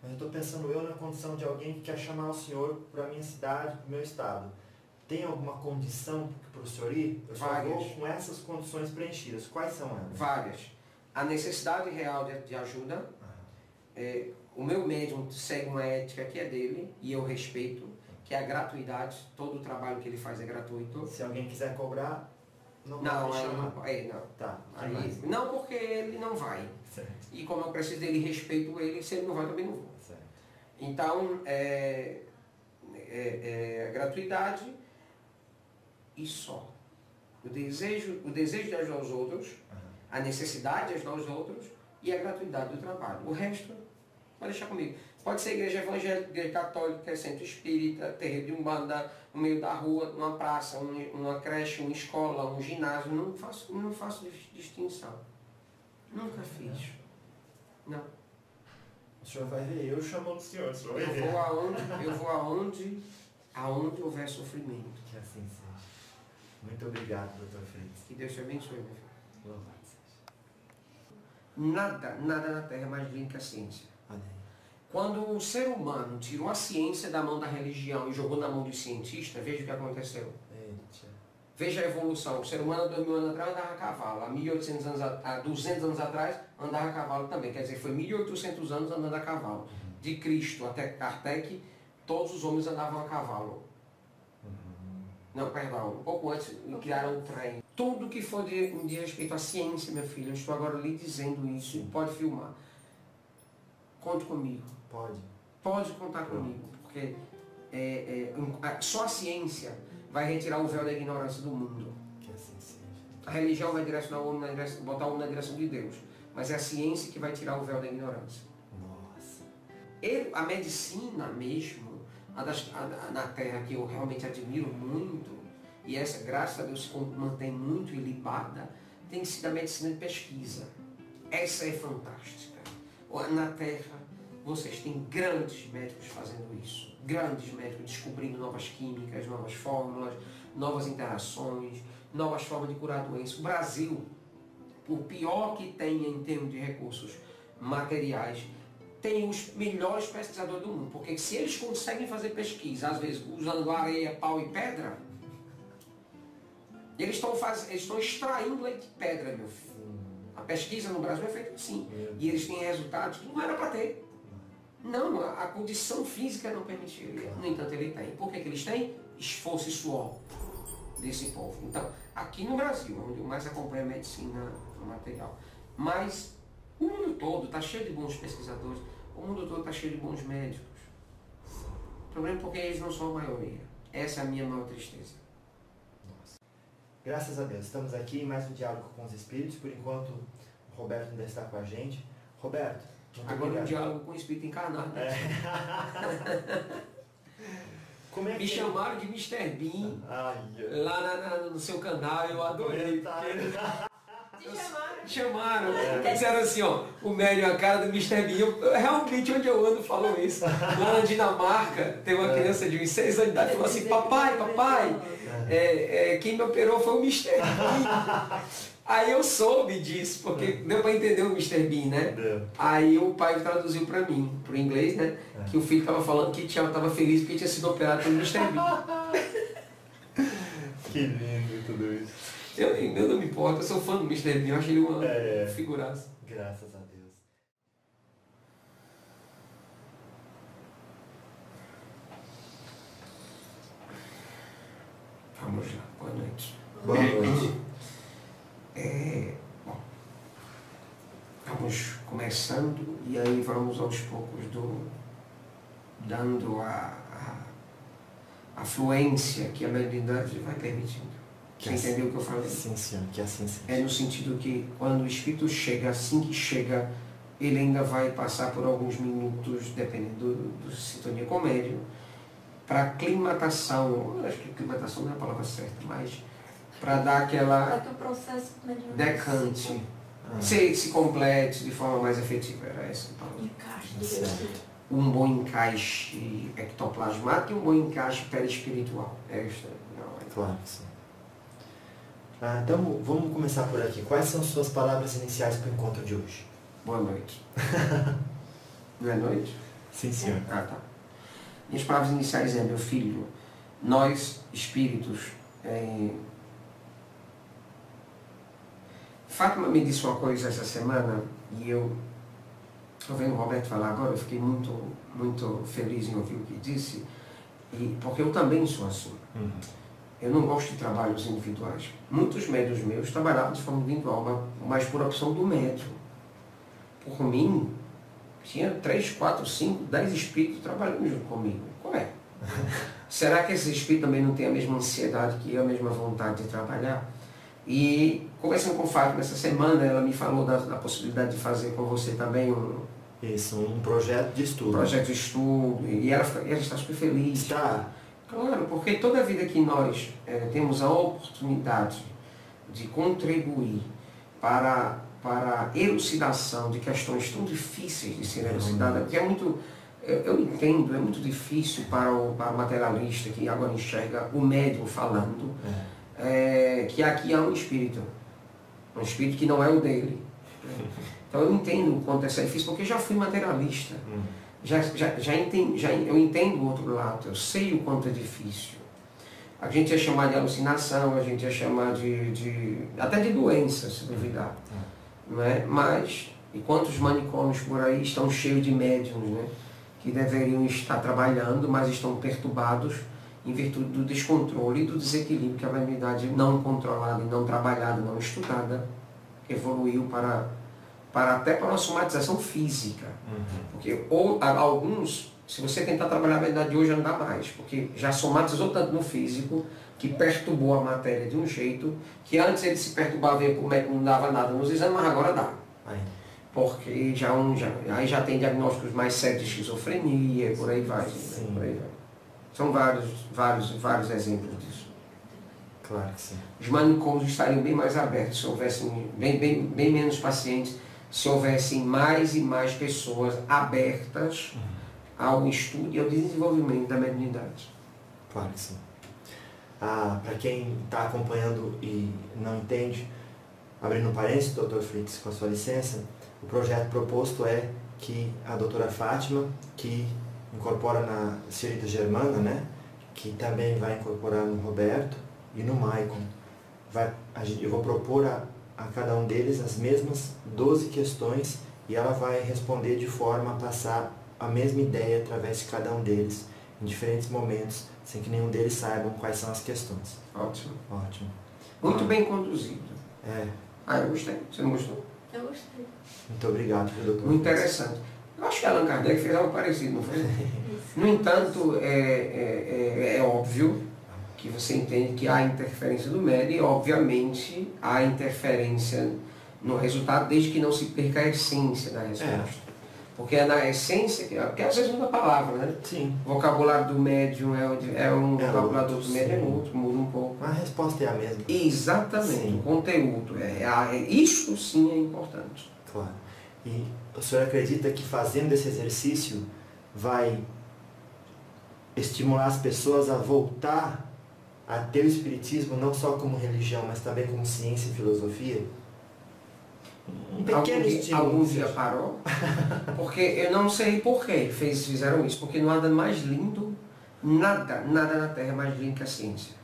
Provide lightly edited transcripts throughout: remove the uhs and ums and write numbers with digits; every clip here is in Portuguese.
Mas eu estou pensando eu na condição de alguém que quer chamar o senhor para a minha cidade, para o meu estado. Tem alguma condição para o senhor ir? Eu só vou com essas condições preenchidas. Quais são elas? Várias. A necessidade real de ajuda. O meu médium segue uma ética que é dele e eu respeito, que é a gratuidade. Todo o trabalho que ele faz é gratuito. Se alguém quiser cobrar, não não, pode chamar. não. Tá. Aí, não, porque ele não vai. Certo. E como eu preciso dele, respeito ele, se ele não vai, também não vou. Certo. Então, a gratuidade e só. O desejo de ajudar os outros, a necessidade de ajudar os outros e a gratuidade do trabalho. O resto, pode deixar comigo. Pode ser igreja evangélica, igreja católica, centro espírita, terreiro de umbanda, no meio da rua, uma praça, uma creche, uma escola, um ginásio. Não faço distinção. Nunca fiz. Não. O senhor vai ver, eu chamando o senhor vai ver. Eu vou aonde houver sofrimento. Que assim seja. Muito obrigado, Dr. Fritz. Que Deus te abençoe, meu filho. Louvado seja. Nada na Terra é mais lindo que a ciência. Amém. Quando o ser humano tirou a ciência da mão da religião e jogou na mão dos cientistas, veja o que aconteceu. Eita. Veja a evolução. O ser humano, 2000 anos atrás, andava a cavalo. Há 1800 anos, há 200 anos atrás, andava a cavalo também. Quer dizer, foi 1800 anos andando a cavalo. De Cristo até Kardec, todos os homens andavam a cavalo. Não, perdão, um pouco antes criaram o trem. Tudo que for de respeito à ciência, meu filho, eu estou agora lhe dizendo isso, pode filmar. Conte comigo. Pode. Pode contar comigo, porque só a ciência vai retirar o véu da ignorância do mundo. Que assim seja. A religião vai direcionar o homem botar o homem na direção de Deus, mas é a ciência que vai tirar o véu da ignorância. Nossa. A medicina mesmo, na Terra que eu realmente admiro muito, e essa, graças a Deus, se mantém muito ilibada, tem sido a medicina de pesquisa. Essa é fantástica. Na Terra, vocês têm grandes médicos fazendo isso. Grandes médicos descobrindo novas químicas, novas fórmulas, novas interações, novas formas de curar a doença. O Brasil, o pior que tem em termos de recursos materiais, tem os melhores pesquisadores do mundo, porque se eles conseguem fazer pesquisa, às vezes usando areia, pau e pedra, eles estão extraindo leite de pedra, meu filho. A pesquisa no Brasil é feita assim. E eles têm resultados que não era para ter. Não, a condição física não permitiria. No entanto, ele tem. Por que eles têm? Esforço e suor desse povo. Então, aqui no Brasil, onde eu mais acompanho a medicina material, mas o mundo todo está cheio de bons pesquisadores, o mundo todo está cheio de bons médicos. O problema é porque eles não são a maioria. Essa é a minha maior tristeza. Nossa. Graças a Deus, estamos aqui em mais um diálogo com os espíritos. Por enquanto, o Roberto ainda está com a gente. Roberto, muito agora obrigado. Um diálogo com o espírito encarnado. Né? Como é que me chamaram de Mr. Bean lá no seu canal, eu adorei. Te chamaram. Disseram assim, ó, o médium, a cara do Mr. Bean. Realmente, onde eu ando, falou isso. Lá na Dinamarca, tem uma criança de uns 6 anos de idade, falou assim, papai, quem me operou foi o Mr. Bean. Aí eu soube disso, porque deu para entender o Mr. Bean, né? Aí o pai traduziu para mim, pro inglês, né? Que o filho estava falando que estava feliz porque tinha sido operado pelo Mr. Bean. Que lindo tudo isso. Eu não me importo, eu sou fã do Mr. Bean, eu achei ele uma figuraça. Graças a Deus. Vamos lá, boa noite. Boa noite. Bom, vamos começando e aí vamos aos poucos dando a fluência que a mediunidade vai permitindo. Você entendeu o que eu falei? Sim, senhor, que assim seja. É no sentido que quando o espírito chega, assim que chega, ele ainda vai passar por alguns minutos, dependendo do sintonia com o médium, para aclimatação. Acho que aclimatação não é a palavra certa, mas para dar aquela decante, se complete de forma mais efetiva. Era essa a palavra. Encaixe. Um bom encaixe ectoplasmático e um bom encaixe perispiritual. Claro que sim. Então vamos começar por aqui. Quais são suas palavras iniciais para o encontro de hoje? Boa noite. Não é noite? Sim, senhor. Ah, tá. Minhas palavras iniciais é, meu filho, nós, espíritos... Fátima me disse uma coisa essa semana, e eu estou vendo o Roberto falar agora, eu fiquei muito, muito feliz em ouvir o que disse, porque eu também sou assim. Eu não gosto de trabalhos individuais. Muitos médios meus trabalhavam de forma individual, mas por opção do médium. Por mim, tinha 3, 4, 5, 10 espíritos trabalhando junto comigo. Qual é? Será que esse espírito também não tem a mesma ansiedade que eu, a mesma vontade de trabalhar? E conversando com o Fátima essa semana, ela me falou da possibilidade de fazer com você também um projeto de estudo. Projeto de estudo, e ela está super feliz. Está. Claro, porque toda vida que nós temos a oportunidade de contribuir para a elucidação de questões tão difíceis de serem elucidadas, porque eu entendo, é muito difícil para o materialista que agora enxerga o médium falando, que aqui há um espírito que não é o dele. Então eu entendo o quanto isso é difícil, porque eu já fui materialista. Eu entendo o outro lado, eu sei o quanto é difícil. A gente ia chamar de alucinação, a gente ia chamar até de doença, se duvidar. Não é? Mas, e quantos manicômios por aí estão cheios de médiums, né? Que deveriam estar trabalhando, mas estão perturbados em virtude do descontrole e do desequilíbrio que a mediunidade não controlada, não trabalhada, não estudada, evoluiu até para a somatização física. Porque alguns, se você tentar trabalhar a mediunidade de hoje, não dá mais, porque já somatizou tanto no físico, que perturbou a matéria de um jeito, que antes ele se perturbava e não dava nada nos exames, mas agora dá. Porque aí já tem diagnósticos mais sérios de esquizofrenia, por aí vai. Né? Por aí vai. São vários exemplos disso. Claro que sim. Os manicômios estariam bem mais abertos se houvessem bem menos pacientes, se houvessem mais e mais pessoas abertas ao estudo e ao desenvolvimento da mediunidade. Claro que sim. Para quem está acompanhando e não entende, abrindo um parênteses, Dr. Fritz, com a sua licença, o projeto proposto é que a doutora Fátima, que incorpora na Senhorita Germana, né, que também vai incorporar no Roberto e no Maicon, eu vou propor a cada um deles as mesmas 12 questões e ela vai responder de forma a passar a mesma ideia através de cada um deles, em diferentes momentos, sem que nenhum deles saibam quais são as questões. Ótimo. Ótimo. Muito bem conduzido. Eu gostei. Você não gostou? Eu gostei. Muito obrigado, doutor. Muito interessante. Eu acho que Allan Kardec fez algo parecido, não foi? No entanto, é óbvio que você entende que há interferência do médium e, obviamente, há interferência no resultado, desde que não se perca a essência da resposta. Porque é na essência, porque às vezes muda a palavra, né? Sim. O vocabulário do médium o vocabulário do médium é outro, muda um pouco. A resposta é a mesma. Exatamente, sim. O conteúdo. Isso sim é importante. Claro. E o senhor acredita que fazendo esse exercício vai estimular as pessoas a voltar a ter o espiritismo não só como religião, mas também como ciência e filosofia? Um pequeno estímulo. Algum dia parou? Porque eu não sei por que fizeram isso, porque não há nada mais lindo, nada na Terra é mais lindo que a ciência.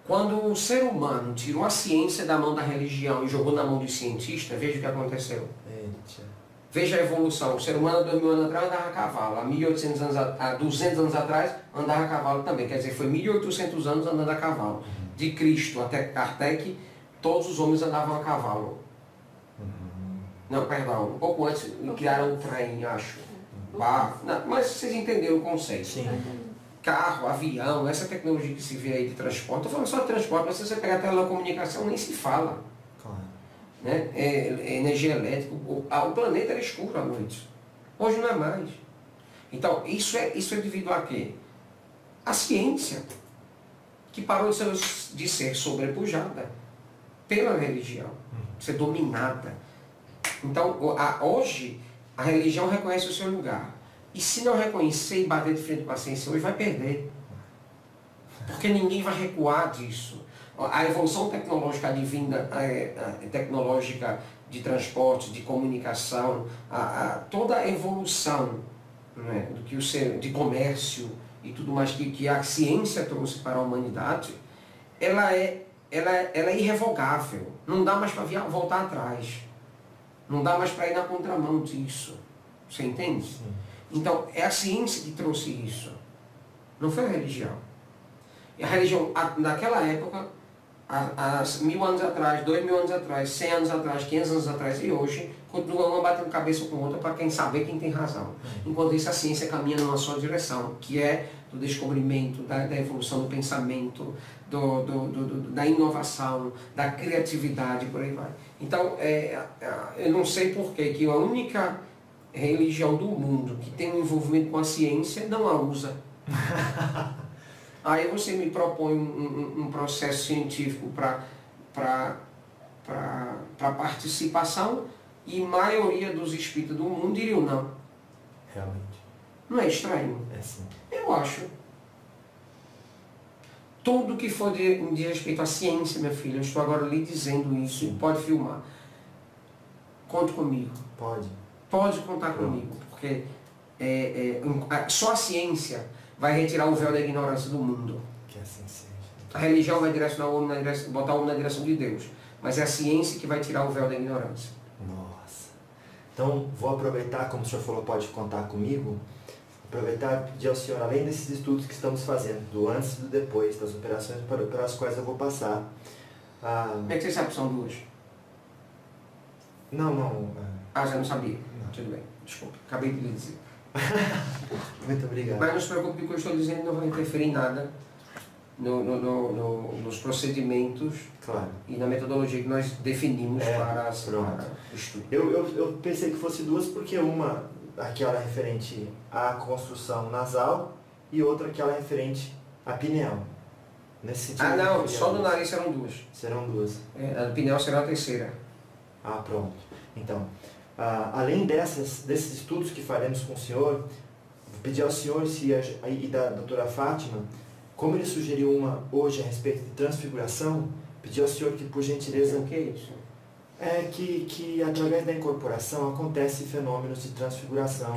Quando o ser humano tirou a ciência da mão da religião e jogou na mão dos cientistas, veja o que aconteceu. Veja a evolução. O ser humano 2000 anos atrás andava a cavalo. Há 200 anos atrás andava a cavalo também. Quer dizer, foi 1800 anos andando a cavalo. De Cristo até Kardec, todos os homens andavam a cavalo. Não, perdão. Um pouco antes criaram o trem, acho. Mas vocês entenderam o conceito. Sim. Carro, avião, essa tecnologia que se vê aí de transporte. Estou falando só de transporte, mas se você pegar a telecomunicação, nem se fala. Né? Energia elétrica, o planeta era escuro à noite. Hoje não é mais. Então, isso é devido a quê? A ciência, que parou de ser sobrepujada pela religião, ser dominada. Então, hoje, a religião reconhece o seu lugar. E se não reconhecer e bater de frente com a ciência hoje, vai perder. Porque ninguém vai recuar disso. A evolução tecnológica advinda, tecnológica de transporte, de comunicação, toda a evolução né, do que o ser de comércio e tudo mais que a ciência trouxe para a humanidade, ela é irrevogável. Não dá mais para voltar atrás. Não dá mais para ir na contramão disso. Você entende? Sim. Então, é a ciência que trouxe isso. Não foi a religião. E a religião, naquela época, há 1000 anos atrás, 2000 anos atrás, 100 anos atrás, 500 anos atrás e hoje, continua uma batendo cabeça com outra para quem saber quem tem razão. Enquanto isso, a ciência caminha numa só direção, que é do descobrimento, da evolução do pensamento, da inovação, da criatividade, por aí vai. Então, eu não sei por que a única religião do mundo que tem um envolvimento com a ciência não a usa. Aí você me propõe um processo científico para participação e a maioria dos espíritos do mundo diriam não. Realmente. Não é estranho? É sim. Eu acho. Tudo que for de respeito à ciência, minha filha, eu estou agora lhe dizendo isso, Sim. pode filmar. Conte comigo. Pode. Pode contar comigo, porque só a ciência vai retirar o véu da ignorância do mundo. Que assim seja. A religião vai direcionar o homem botar o homem na direção de Deus, mas é a ciência que vai tirar o véu da ignorância. Nossa. Então, vou aproveitar, como o senhor falou, pode contar comigo, aproveitar e pedir ao senhor, além desses estudos que estamos fazendo, do antes e do depois, das operações pelas quais eu vou passar. Como é que você sabe que são duas? Não. Ah, já não sabia. Não. Tudo bem, desculpa, acabei de lhe dizer. Muito obrigado. Mas não se preocupe, que o que eu estou dizendo não vai interferir em nada nos procedimentos, Claro. e na metodologia que nós definimos para o estudo. Eu pensei que fosse duas porque uma, aquela referente à construção nasal e outra aquela referente à pineal. Nesse sentido. Ah, não, só do nariz serão duas. Serão duas. A do pineal será a terceira. Ah, pronto. Então, além desses estudos que faremos com o senhor, vou pedir ao senhor e da doutora Fátima, como ele sugeriu uma hoje a respeito de transfiguração, pedir ao senhor que, por gentileza... O que é isso? É que através da incorporação acontecem fenômenos de transfiguração.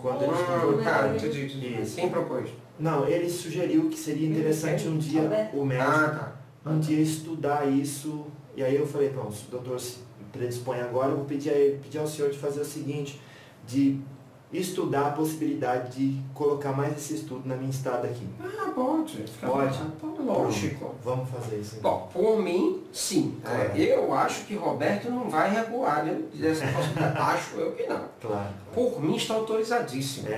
Quando ele Entendi. Isso. Quem propôs? Não, ele sugeriu que seria interessante um dia o médico um dia estudar isso. E aí eu falei, pronto, se o doutor se predispõe agora, eu vou pedir ao senhor de fazer o seguinte, de estudar a possibilidade de colocar mais esse estudo na minha estada aqui. Pode. Pode? Lógico. Vamos fazer isso então. Bom, por mim, sim. Claro. Eu acho que Roberto não vai recuar dessa possibilidade. Acho eu que não. Claro. Por mim está autorizadíssimo.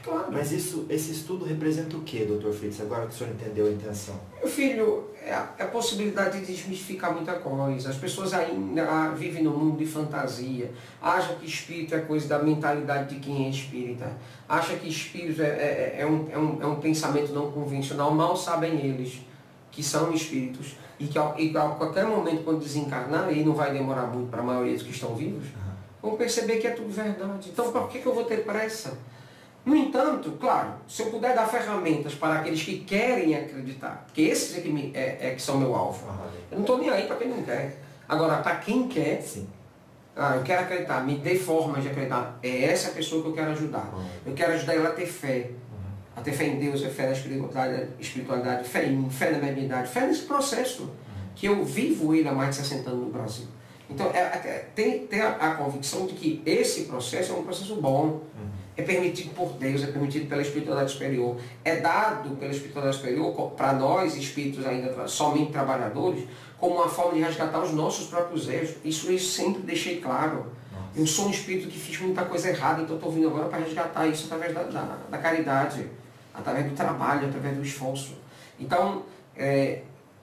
Claro. Mas esse estudo representa o que, Dr. Fritz? Agora que o senhor entendeu a intenção. Meu filho, é a possibilidade de desmistificar muita coisa. As pessoas ainda vivem num mundo de fantasia, acham que espírito é coisa da mentalidade de quem é espírita, acham que espírito é um pensamento não convencional. Mal sabem eles que são espíritos e que a qualquer momento, quando desencarnar, e não vai demorar muito para a maioria dos que estão vivos, vão perceber que é tudo verdade. Então, por que eu vou ter pressa? No entanto, claro, se eu puder dar ferramentas para aqueles que querem acreditar, porque esses que são meu alvo. Eu não estou nem aí para quem não quer. Agora, para quem quer, sim. Eu quero acreditar, me dê formas de acreditar. É essa pessoa que eu quero ajudar. Eu quero ajudar ela a ter fé. A ter fé em Deus, a fé na espiritualidade, fé em mim, fé na mediunidade, fé nesse processo que eu vivo ele há mais de 60 anos no Brasil. Então, ter a convicção de que esse processo é um processo bom. É permitido por Deus, é permitido pela espiritualidade superior, é dado pela espiritualidade superior para nós, espíritos ainda somente trabalhadores, como uma forma de resgatar os nossos próprios erros. Isso eu sempre deixei claro. Eu sou um espírito que fiz muita coisa errada, então estou vindo agora para resgatar isso através da caridade, através do trabalho, através do esforço. Então,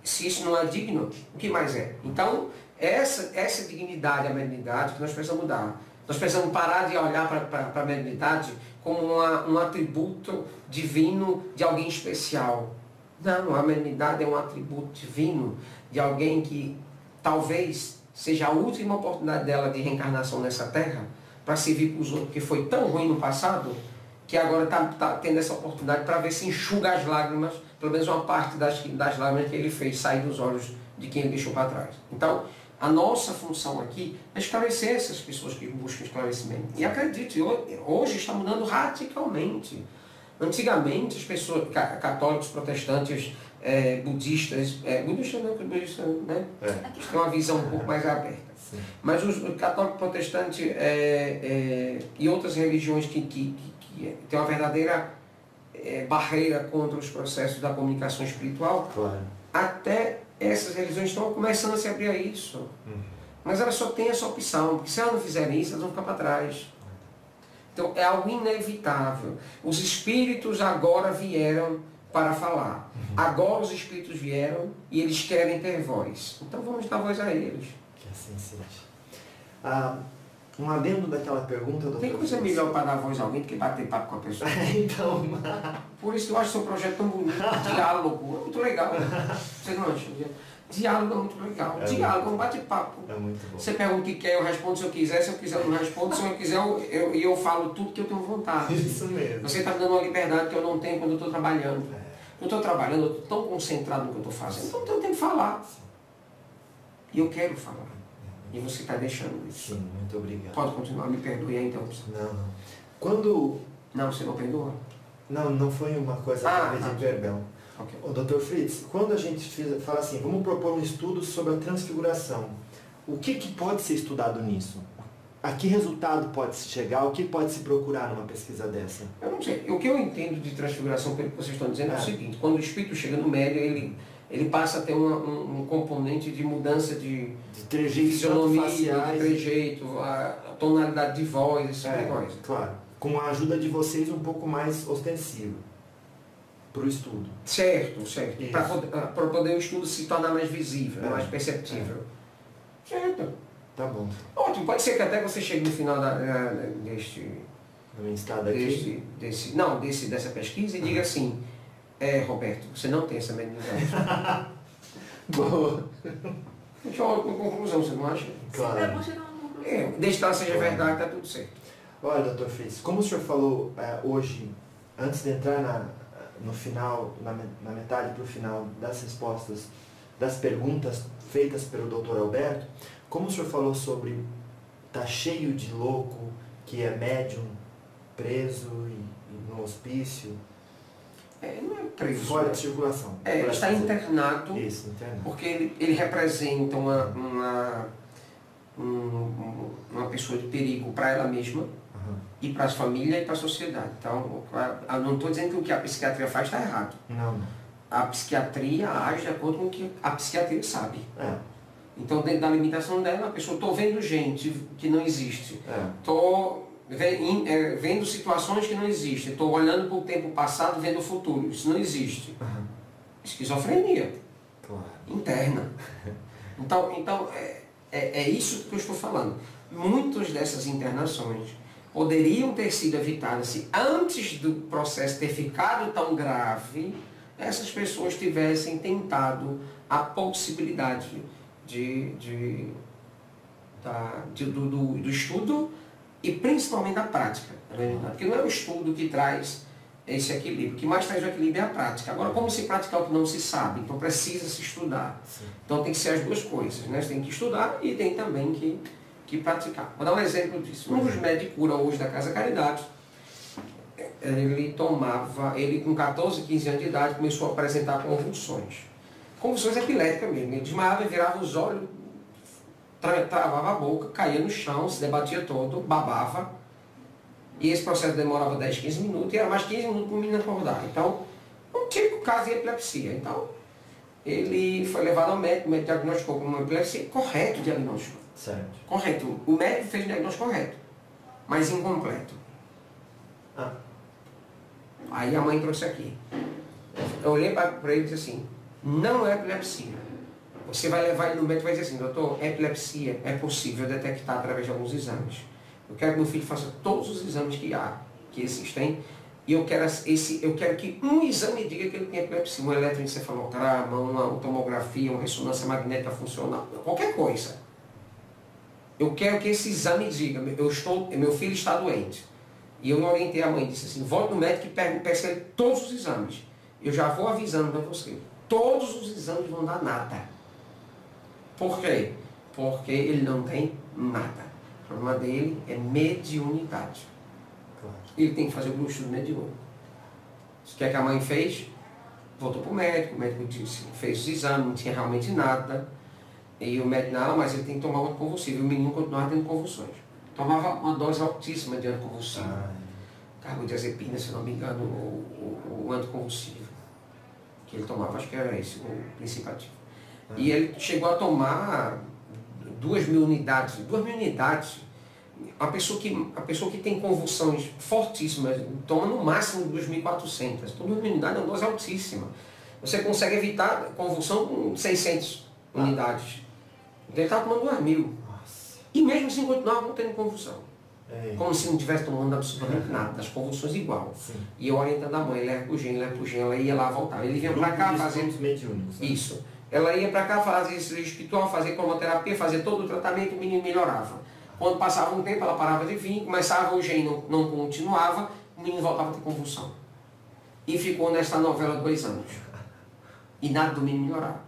se isso não é digno, o que mais é? Então, essa dignidade, a mediunidade que nós precisamos mudar. Nós precisamos parar de olhar para a mediunidade como um atributo divino de alguém especial. Não, a mediunidade é um atributo divino de alguém que talvez seja a última oportunidade dela de reencarnação nessa terra para servir para os outros, porque foi tão ruim no passado que agora está tendo essa oportunidade para ver se enxuga as lágrimas, pelo menos uma parte das lágrimas que ele fez sair dos olhos de quem ele deixou para trás. Então, A nossa função aqui é esclarecer essas pessoas que buscam esclarecimento. E acredite, hoje está mudando radicalmente. Antigamente, as pessoas, católicos, protestantes, budistas, budistas não, budistas, né? Eles têm uma visão um pouco mais aberta. Sim. Mas os católicos, protestantes e outras religiões que têm uma verdadeira barreira contra os processos da comunicação espiritual, Claro. até essas religiões estão começando a se abrir a isso. Mas elas só têm essa opção, porque se elas não fizerem isso, elas vão ficar para trás. Então é algo inevitável. Os espíritos agora vieram para falar. Agora os espíritos vieram e eles querem ter voz. Então vamos dar voz a eles. Que assim seja. Um adendo daquela pergunta, doutor. Tem coisa melhor para dar voz a alguém do que bater papo com a pessoa. Então. Por isso que eu acho seu projeto tão bonito. Diálogo. É muito legal. Você não acha? Diálogo é muito legal. Diálogo é um bate-papo. É muito bom. Você pergunta o que quer, eu respondo se eu quiser. Se eu quiser, eu não respondo. Se eu quiser, eu falo tudo que eu tenho vontade. Isso mesmo. Você está me dando uma liberdade que eu não tenho quando eu estou trabalhando. Eu estou trabalhando, eu estou tão concentrado no que eu estou fazendo. Então eu tenho que falar. E eu quero falar. E você está deixando isso. Sim, muito obrigado. Pode continuar, me perdoe a interrupção. Não. Quando... Não, você não perdoa? Não foi uma coisa através de perdão. Okay. O Dr. Fritz, quando a gente fala assim, vamos propor um estudo sobre a transfiguração, o que pode ser estudado nisso? A que resultado pode se chegar? O que pode se procurar numa pesquisa dessa? Eu não sei. O que eu entendo de transfiguração, pelo que vocês estão dizendo, é o seguinte: quando o espírito chega no médio, ele passa a ter um componente de mudança de fisionomia, de trejeito, a tonalidade de voz, esse tipo de coisa. Claro. Com a ajuda de vocês um pouco mais ostensivo para o estudo. Certo. Para poder o estudo se tornar mais visível, mais perceptível. Certo. Tá bom. Ótimo, pode ser que até você chegue no final dessa pesquisa e diga assim, Roberto, você não tem essa mediunidade. Boa. Deixa eu uma conclusão, você não acha? Claro. Desde que ela seja verdade, está tudo certo. Olha, Dr. Fritz, como o senhor falou hoje, antes de entrar no final, na metade para o final das respostas, das perguntas feitas pelo Dr. Alberto, como o senhor falou sobre tá cheio de louco que é médium, preso e no hospício. Não é preso. Fora de circulação. Está internado. Isso, internado. Porque ele representa uma pessoa de perigo para ela mesma. E para a família e para a sociedade. Então, eu não estou dizendo que o que a psiquiatria faz está errado. Não. A psiquiatria age de acordo com o que a psiquiatria sabe. Então, dentro da limitação dela, a pessoa, estou vendo gente que não existe. Estou vendo situações que não existem. Estou olhando para o tempo passado, vendo o futuro. Isso não existe. Esquizofrenia. Claro. Interna. Então é isso que eu estou falando. Muitas dessas internações poderiam ter sido evitadas se antes do processo ter ficado tão grave, essas pessoas tivessem tentado a possibilidade do estudo e principalmente da prática. Porque não é o estudo que traz esse equilíbrio. O que mais traz o equilíbrio é a prática. Agora, como se praticar o que não se sabe? Então precisa se estudar. Sim. Então tem que ser as duas coisas. Né? Você tem que estudar e tem também que praticar. Vou dar um exemplo disso. Um dos médicos de cura hoje da Casa Caridade, ele com 14, 15 anos de idade, começou a apresentar convulsões. Convulsões epiléticas mesmo. Ele desmaiava e virava os olhos, travava a boca, caía no chão, se debatia todo, babava. E esse processo demorava 10, 15 minutos e era mais 15 minutos para o menino acordar. Então, um típico caso de epilepsia. Então, ele foi levado ao médico, o médico diagnosticou como uma epilepsia, correto o diagnóstico. Certo. Correto. O médico fez o diagnóstico correto, mas incompleto. Aí a mãe trouxe aqui. Eu olhei para ele e disse assim, não é epilepsia. Você vai levar ele no médico e vai dizer assim, doutor, epilepsia é possível detectar através de alguns exames. Eu quero que meu filho faça todos os exames que existem, e eu quero que um exame diga que ele tem epilepsia, um eletroencefalograma, uma tomografia, uma ressonância magnética funcional, qualquer coisa. Eu quero que esse exame diga, meu filho está doente. E eu orientei a mãe, disse assim, volte no médico e peça ele todos os exames. Eu já vou avisando para você, todos os exames vão dar nada. Por quê? porque ele não tem nada. O problema dele é mediunidade. Claro. Ele tem que fazer o grupo de estudo mediúnico. O que é que a mãe fez? Voltou para o médico disse, fez os exames, não tinha realmente nada. E o médico, não, mas ele tem que tomar um anticonvulsivo. E o menino continuava tendo convulsões. Tomava uma dose altíssima de anticonvulsivo. Carbodiazepina, se não me engano, o anticonvulsivo. Que ele tomava, acho que era esse, o princípio ativo. E ele chegou a tomar 2.000 unidades. 2.000 unidades. A pessoa que tem convulsões fortíssimas toma no máximo 2.400. Então 2.000 unidades é uma dose altíssima. Você consegue evitar convulsão com 600 unidades. Então ele estava tomando 2.000. E mesmo assim continuava não tendo convulsão. Como se não estivesse tomando absolutamente nada, das convulsões igual. Sim. E eu orientando a mãe, leva pro gênio, ela ia lá voltar. Ele vinha para cá fazer mediúnicos, né? isso. Ela ia para cá fazer cirurgia espiritual, fazer cromoterapia, fazer todo o tratamento, o menino melhorava. Quando passava um tempo, ela parava de vir, começava o gênio, não continuava, o menino voltava a ter convulsão. E ficou nessa novela 2 anos. E nada do menino melhorar.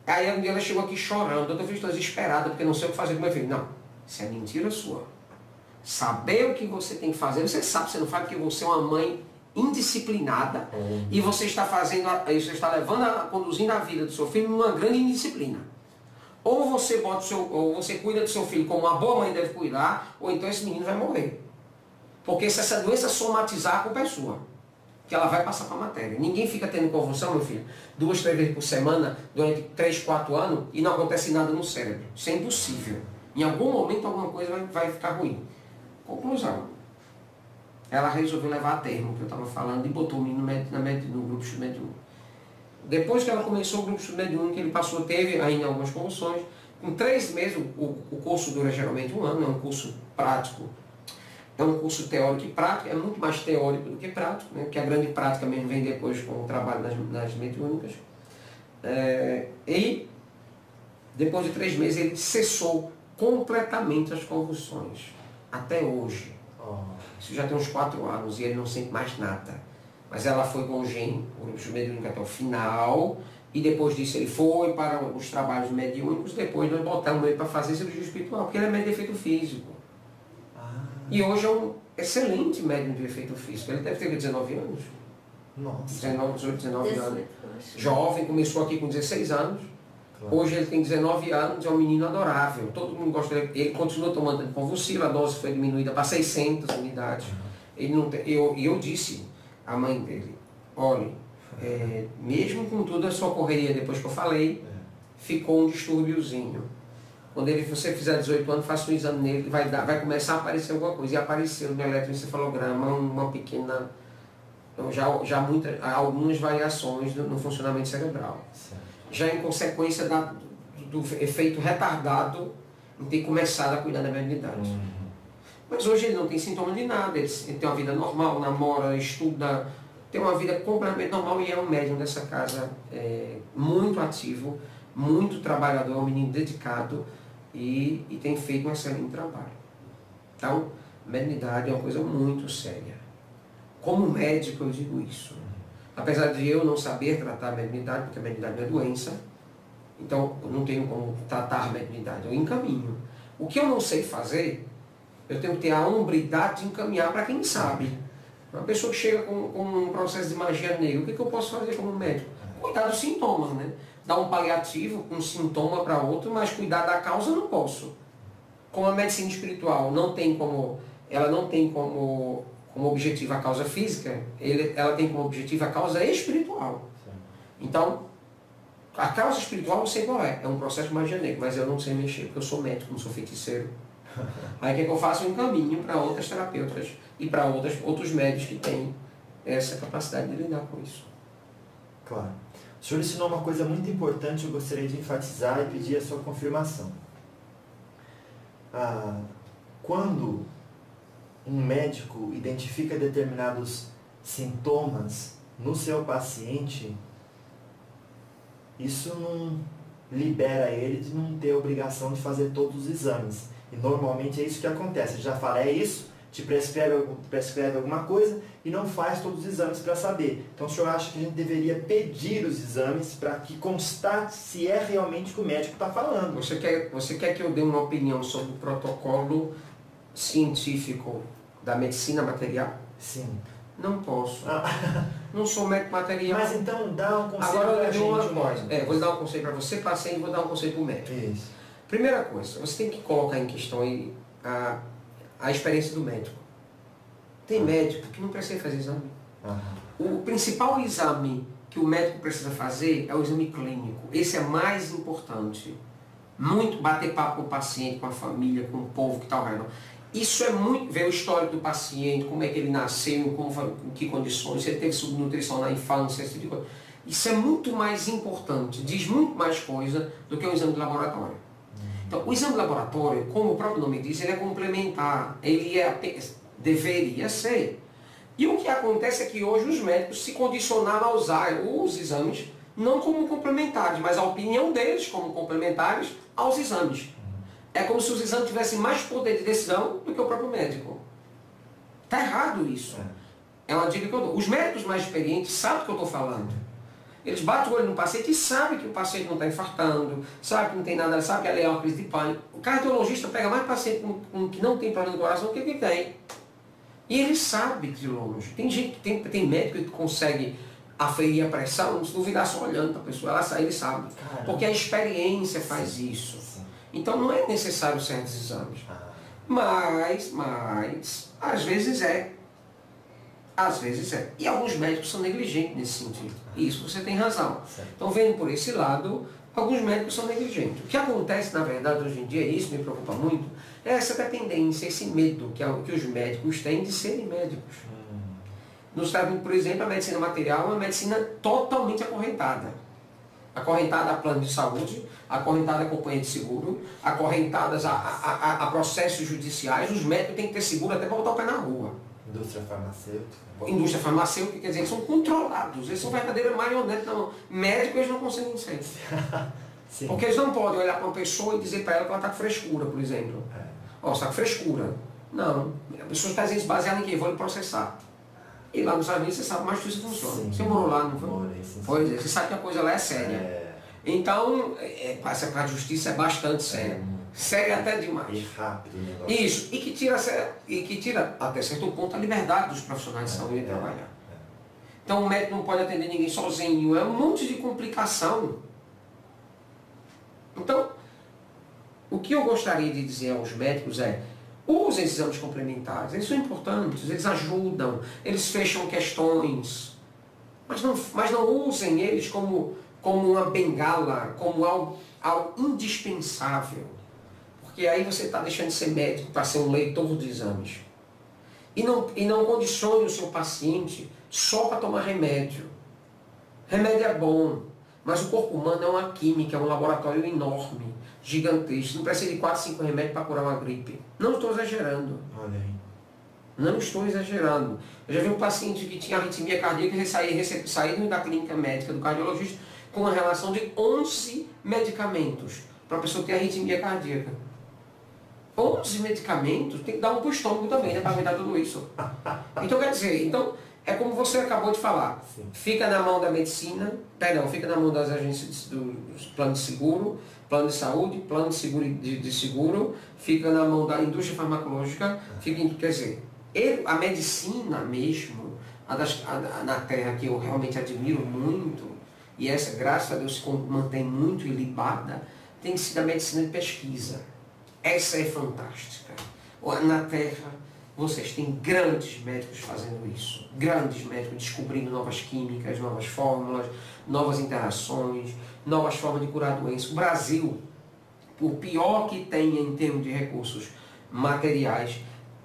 Aí um dia ela chegou aqui chorando, eu estou desesperada, porque não sei o que fazer com meu filho. Não, isso é mentira sua. Saber o que você tem que fazer, você sabe, você não faz porque você é uma mãe indisciplinada e você está conduzindo a vida do seu filho numa grande indisciplina. Ou você ou você cuida do seu filho como uma boa mãe deve cuidar, ou então esse menino vai morrer. Porque se essa doença somatizar, a culpa é sua. Que ela vai passar para a matéria. Ninguém fica tendo convulsão, meu filho, 2, 3 vezes por semana, durante 3, 4 anos, e não acontece nada no cérebro. Isso é impossível. Em algum momento alguma coisa vai ficar ruim. Conclusão. Ela resolveu levar a termo o que eu estava falando e botou o menino no grupo de estudo mediúnico. Depois que ela começou o grupo de estudo mediúnico, ele teve ainda algumas convulsões. Com 3 meses, o curso dura geralmente 1 ano, é um curso prático. É um curso teórico e prático, é muito mais teórico do que prático, né? Que a grande prática mesmo vem depois com o trabalho das mediúnicas. E depois de 3 meses ele cessou completamente as convulsões. Até hoje. Isso já tem uns 4 anos e ele não sente mais nada. Mas ela foi com o GEM, o grupo de mediúnico, até o final. E depois disso ele foi para os trabalhos mediúnicos. Depois nós botamos ele para fazer cirurgia espiritual, porque ele é médium de efeito físico. E hoje é um excelente médium de efeito físico. Ele deve ter 19 anos. Nossa. 18, 19 anos. Jovem, começou aqui com 16 anos. Claro. Hoje ele tem 19 anos, é um menino adorável. Todo mundo gosta dele. Ele continua tomando convulsivo, a dose foi diminuída para 600 unidades. Ele não tem, eu disse à mãe dele, olha, mesmo com toda a sua correria depois que eu falei, ficou um distúrbiozinho. Quando você fizer 18 anos, faça um exame nele, vai começar a aparecer alguma coisa. E apareceu no eletroencefalograma uma pequena, algumas variações no funcionamento cerebral. Certo. Já em consequência do efeito retardado em ter começado a cuidar da mediunidade. Mas hoje ele não tem sintoma de nada, ele tem uma vida normal, namora, estuda, tem uma vida completamente normal e é um médium dessa casa muito ativo, muito trabalhador, um menino dedicado e tem feito um excelente trabalho. Então, mediunidade é uma coisa muito séria. Como médico eu digo isso. Apesar de eu não saber tratar a mediunidade, porque a mediunidade não é doença, então eu não tenho como tratar a mediunidade, eu encaminho. O que eu não sei fazer, eu tenho que ter a hombridade de encaminhar para quem sabe. Uma pessoa que chega com um processo de magia negra, o que eu posso fazer como médico? Cuidar dos sintomas, né? Dar um paliativo, um sintoma para outro, mas cuidar da causa eu não posso. Como a medicina espiritual ela não tem como objetivo a causa física, ela tem como objetivo a causa espiritual. Então, a causa espiritual eu sei qual é um processo de magia negra, mas eu não sei mexer, porque eu sou médico, não sou feiticeiro. Aí o que eu faço? Um caminho para outras terapeutas e para outros médicos que têm essa capacidade de lidar com isso. Claro. O senhor ensinou uma coisa muito importante, eu gostaria de enfatizar e pedir a sua confirmação. Quando um médico identifica determinados sintomas no seu paciente, isso não libera ele de não ter a obrigação de fazer todos os exames. E normalmente é isso que acontece. Ele já fala, é isso, te prescreve alguma coisa e não faz todos os exames para saber. Então o senhor acha que a gente deveria pedir os exames para que constate se é realmente o que o médico está falando? Você quer que eu dê uma opinião sobre o protocolo científico da medicina material? Sim. Não posso. Não sou médico material. Mas então dá um conselho agora para eu a gente. uma coisa. Vou dar um conselho para você, paciente, e vou dar um conselho para o médico. Isso. Primeira coisa, você tem que colocar em questão aí a experiência do médico. Tem médico que não precisa fazer exame. O principal exame que o médico precisa fazer é o exame clínico. Esse é mais importante. Muito bater papo com o paciente, com a família, com o povo que está ao redor. Isso é muito, ver o histórico do paciente, como é que ele nasceu, em que condições, se ele teve subnutrição na infância, esse tipo de coisa. Isso é muito mais importante, diz muito mais coisa do que o exame de laboratório. Então, o exame de laboratório, como o próprio nome diz, ele é complementar, deveria ser. E o que acontece é que hoje os médicos se condicionaram a usar os exames não como complementares, mas a opinião deles como complementares aos exames. É como se os exames tivessem mais poder de decisão do que o próprio médico. Está errado isso. É uma dica que eu dou. Os médicos mais experientes sabem do que eu estou falando. Eles batem o olho no paciente e sabem que o paciente não está infartando, sabe que não tem nada, sabe que ali é uma crise de pânico. O cardiologista pega mais paciente que não tem problema no coração do que quem tem. E ele sabe de longe. Tem gente, tem médico que consegue aferir a pressão, se duvidar só olhando para a pessoa, ele sabe. Caramba. Porque a experiência faz isso. Então não é necessário certos exames. Mas, às vezes é. Às vezes é. E alguns médicos são negligentes nesse sentido. Isso você tem razão. Então, vendo por esse lado, alguns médicos são negligentes. O que acontece, na verdade, hoje em dia, e isso me preocupa muito, é essa dependência, esse medo que os médicos têm de serem médicos. Nos Estados Unidos, por exemplo, a medicina material é uma medicina totalmente acorrentada. Acorrentada a plano de saúde, acorrentada a companhia de seguro, acorrentadas a processos judiciais. Os médicos têm que ter seguro até para botar o pé na rua. Indústria farmacêutica. Indústria farmacêutica, quer dizer, eles são controlados, eles são verdadeiras marionetes. Médicos eles não conseguem ser. Porque eles não podem olhar para uma pessoa e dizer para ela que ela está com frescura, por exemplo. Ó, você está com frescura. Não. A pessoa está dizendo baseada em quê? Vou lhe processar. E lá nos Estados Unidos você sabe mais que isso funciona. Sim. Você morou lá, não foi? Morei, pois é, você sabe que a coisa lá é séria. Então, para a justiça é bastante séria. Séria até demais. E rápido o negócio. Isso, e que tira até certo ponto a liberdade dos profissionais de saúde de trabalhar. Então o médico não pode atender ninguém sozinho, é um monte de complicação. Então, o que eu gostaria de dizer aos médicos é: usem esses exames complementares, eles são importantes, eles ajudam, eles fecham questões, mas não usem eles como uma bengala, como algo indispensável. Porque aí você está deixando de ser médico para ser um leitor de exames. E não condicione o seu paciente só para tomar remédio. Remédio é bom, mas o corpo humano é uma química, é um laboratório enorme, gigantesco. Não precisa de 4, 5 remédios para curar uma gripe. Não estou exagerando. Olha aí. Não estou exagerando. Eu já vi um paciente que tinha arritmia cardíaca e saído da clínica médica do cardiologista com uma relação de 11 medicamentos para a pessoa ter arritmia cardíaca. 11 medicamentos, tem que dar um para o estômago também, né, para aguentar tudo isso. Então, quer dizer, é como você acabou de falar. Sim. Fica na mão da medicina, fica na mão das agências dos planos de seguro, plano de saúde, plano de seguro, de seguro, fica na mão da indústria farmacológica, quer dizer, a medicina mesmo, na Terra, que eu realmente admiro muito, e essa, graças a Deus, se mantém muito ilibada, tem sido a medicina de pesquisa. Essa é fantástica. Na Terra, vocês têm grandes médicos fazendo isso. Grandes médicos descobrindo novas químicas, novas fórmulas, novas interações, novas formas de curar doenças. O Brasil, o pior que tem em termos de recursos materiais,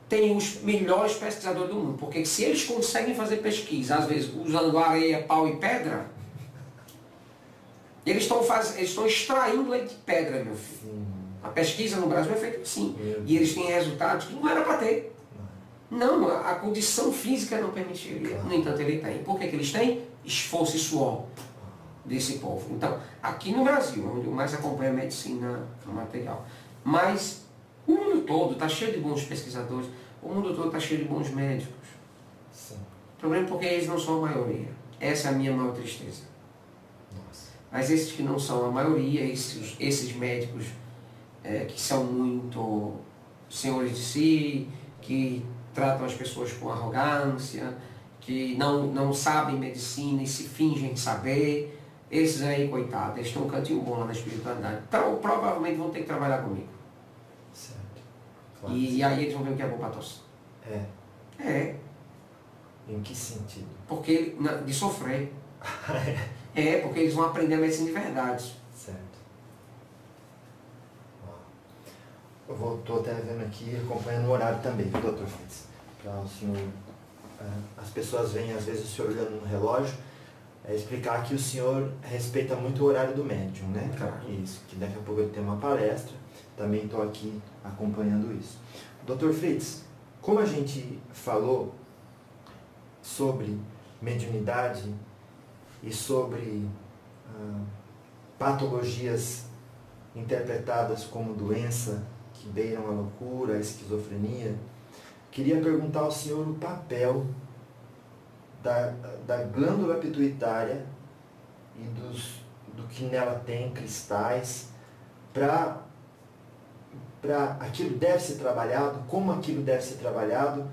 tem os melhores pesquisadores do mundo. Porque se eles conseguem fazer pesquisa, às vezes usando areia, pau e pedra, eles estão extraindo leite de pedra, meu filho. A pesquisa no Brasil é feita assim. E eles têm resultados que não era para ter. Não, a condição física não permitiria. No entanto, ele tem. Por que eles têm? Esforço e suor desse povo. Então, aqui no Brasil, onde eu mais acompanho a medicina material. Mas o mundo todo está cheio de bons pesquisadores. O mundo todo está cheio de bons médicos. Sim. O problema é porque eles não são a maioria. Essa é a minha maior tristeza. Nossa. Mas esses que não são a maioria, esses médicos que são muito senhores de si, que tratam as pessoas com arrogância, que não sabem medicina e se fingem saber, esses aí, coitados, eles estão um cantinho bom lá na espiritualidade. Então, provavelmente vão ter que trabalhar comigo. Certo. Claro. E aí eles vão ver o que é bom para tosse. É. É. Em que sentido? Porque, de sofrer. Porque eles vão aprender a medicina de verdade. Certo. Eu estou até vendo aqui, acompanhando o horário também, doutor Fritz. Para o senhor, as pessoas veem às vezes o senhor olhando no relógio, explicar que o senhor respeita muito o horário do médium, né? Claro. Isso, que daqui a pouco ele tem uma palestra, também estou aqui acompanhando isso. Doutor Fritz, como a gente falou sobre mediunidade e sobre patologias interpretadas como doença que beiram a loucura, a esquizofrenia, queria perguntar ao senhor o papel da glândula pituitária e do que nela tem, cristais, para aquilo deve ser trabalhado, como aquilo deve ser trabalhado,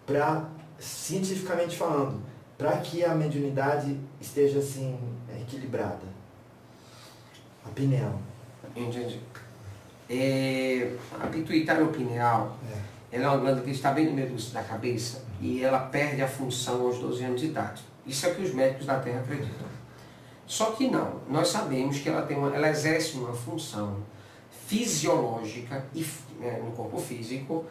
para, cientificamente falando, para que a mediunidade esteja assim, equilibrada. A pineal. Entendi. A pituitária ou pineal, ela é uma glândula que está bem no meio da cabeça e ela perde a função aos 12 anos de idade. Isso é o que os médicos da Terra acreditam. Só que não, nós sabemos que ela exerce uma função fisiológica no corpo físico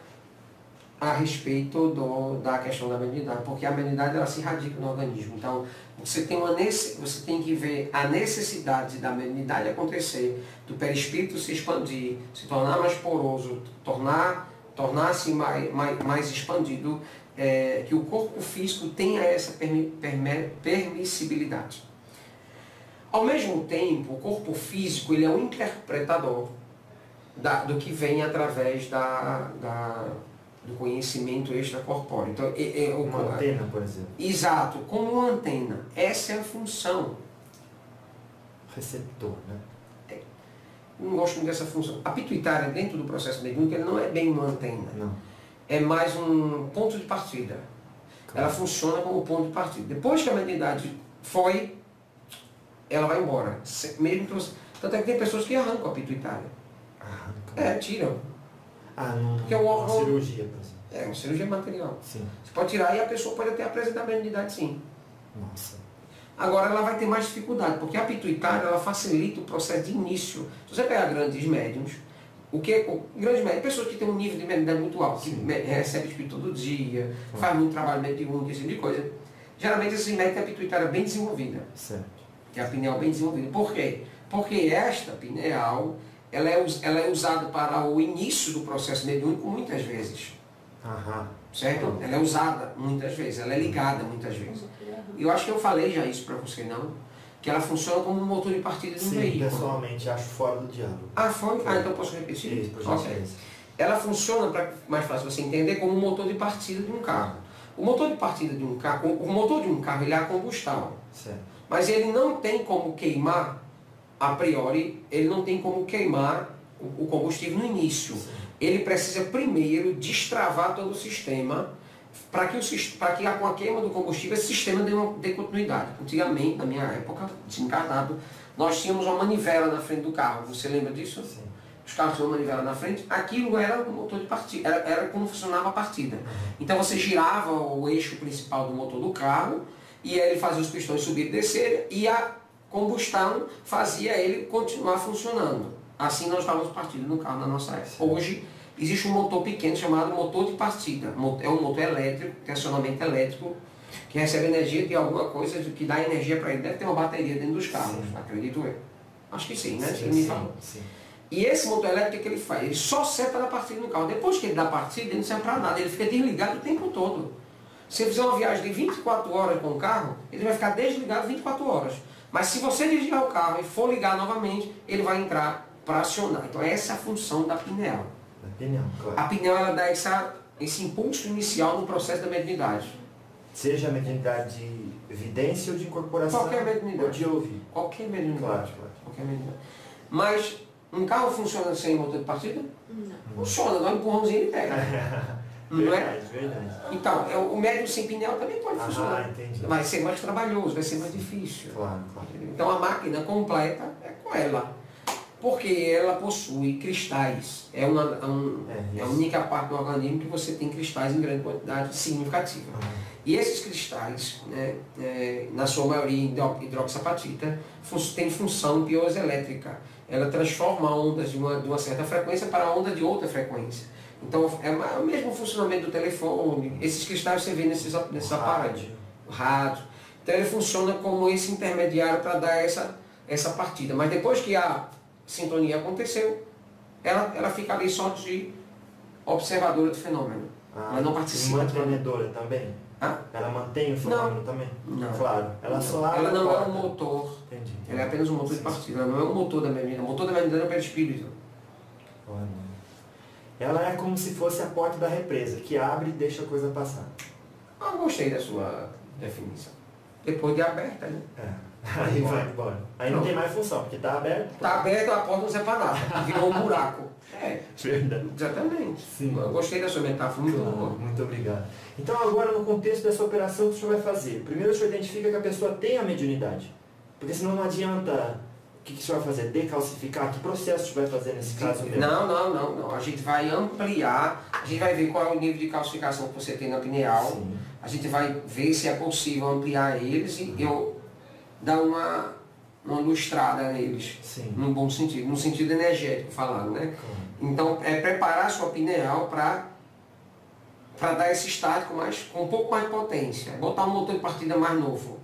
a respeito da questão da mediunidade, porque a mediunidade ela se radica no organismo. Então, você tem que ver a necessidade da mediunidade acontecer, do perispírito se expandir, se tornar mais poroso, tornar-se mais expandido, que o corpo físico tenha essa permissibilidade. Ao mesmo tempo, o corpo físico ele é um interpretador do que vem através do conhecimento extracorpóreo. Então, uma antena, por exemplo. Exato, como uma antena. Essa é a função. Receptor, né? Não gosto muito dessa função. A pituitária, dentro do processo mediúnico, ela não é bem uma antena. Não. É mais um ponto de partida. Claro. Ela funciona como ponto de partida. Depois que a mediunidade foi, ela vai embora. Mesmo que você... Tanto é que tem pessoas que arrancam a pituitária. Tiram. Porque é uma cirurgia, por exemplo. Uma cirurgia material. Sim. Você pode tirar e a pessoa pode até apresentar a mediunidade, sim. Nossa. Agora ela vai ter mais dificuldade, porque a pituitária ela facilita o processo de início. Se você pegar grandes médiums, grandes médiums, pessoas que têm um nível de mediunidade muito alto, que recebem espírito todo dia, faz muito trabalho mediúnico, esse tipo de coisa, geralmente esses médicos têm a pituitária bem desenvolvida. Certo. Que é a pineal bem desenvolvida. Por quê? Porque esta pineal ela é usada para o início do processo mediúnico muitas vezes. Certo? Ela é usada muitas vezes, ela é ligada muitas vezes. E eu acho que eu falei já isso para você, não? Que ela funciona como um motor de partida de um veículo. Sim, pessoalmente acho fora do diálogo. Foi? Então posso repetir? Isso, por gentileza. Ela funciona, para mais fácil você entender, como um motor de partida de um carro. O motor de partida de um carro, o motor de um carro ele é a combustão. Certo. Mas ele não tem como queimar, a priori, ele não tem como queimar o combustível no início. Sim. Ele precisa primeiro destravar todo o sistema para que com a queima do combustível esse sistema dê continuidade. Antigamente, na minha época, desencarnado, nós tínhamos uma manivela na frente do carro. Você lembra disso? Sim. Os carros tinham uma manivela na frente. Aquilo era o motor de partida, era como funcionava a partida. Então você girava o eixo principal do motor do carro e ele fazia os pistões subir e descer e a combustão fazia ele continuar funcionando. Assim nós estávamos partindo no carro na nossa época. Hoje existe um motor pequeno chamado motor de partida. É um motor elétrico, tensionamento elétrico, que recebe energia de alguma coisa que dá energia para ele. Deve ter uma bateria dentro dos carros, acredito eu. Acho que sim, né? Sim. E esse motor elétrico, o que ele faz? Ele só serve para dar partida no carro. Depois que ele dá partida, ele não serve para nada. Ele fica desligado o tempo todo. Se você fizer uma viagem de 24 horas com o carro, ele vai ficar desligado 24 horas. Mas se você desligar o carro e for ligar novamente, ele vai entrar para acionar. Então essa é a função da pineal. Da pineal, claro. A pineal ela dá esse impulso inicial no processo da mediunidade. Seja a mediunidade de evidência ou de incorporação, Qualquer mediunidade. ou de ouvir. Qualquer mediunidade. Claro, claro. Qualquer mediunidade. Mas um carro funciona sem motor de partida? Não. Funciona, dá um empurrãozinho e pega. Não é? Verdade, verdade. Então, o médium sem pneu também pode funcionar. Entendi. Vai ser mais trabalhoso, vai ser mais difícil. Claro, claro. Então a máquina completa é com ela. Porque ela possui cristais. É a única parte do organismo que você tem cristais em grande quantidade significativa. E esses cristais, né, na sua maioria hidroxapatita, tem função piezoelétrica. Ela transforma ondas de uma certa frequência para onda de outra frequência. Então é o mesmo funcionamento do telefone. Esses cristais você vê nesses aparelhos. O rádio. Então ele funciona como esse intermediário para dar essa partida. Mas depois que a sintonia aconteceu, ela fica ali só de observadora do fenômeno. Ela não participa. Mantenedora também? Ela mantém o fenômeno também? Não. Claro. Ela não é um motor. Entendi. Ela é apenas um motor de partida. Ela não é um motor da mediunidade. O motor da mediunidade é o perispírito. Ela é como se fosse a porta da represa, que abre e deixa a coisa passar. Eu gostei da sua definição. Depois de aberta, né? Aí vai embora. Aí não tem mais função, porque está aberto. Está aberta, a porta não serve para nada. Virou um buraco. Verdade. Exatamente. Sim. Eu gostei da sua metáfora, muito boa. Muito obrigado. Então agora no contexto dessa operação que o senhor vai fazer, primeiro o senhor identifica que a pessoa tem a mediunidade. Porque senão não adianta. O que o senhor vai fazer? Decalcificar? Que processo o senhor vai fazer nesse caso mesmo? Não. A gente vai ampliar, a gente vai ver qual é o nível de calcificação que você tem na pineal. Sim. A gente vai ver se é possível ampliar eles e eu dar uma lustrada neles. Sim. Num bom sentido, no sentido energético falando, né? Então é preparar a sua pineal para dar esse estático com um pouco mais de potência. Botar um motor de partida mais novo.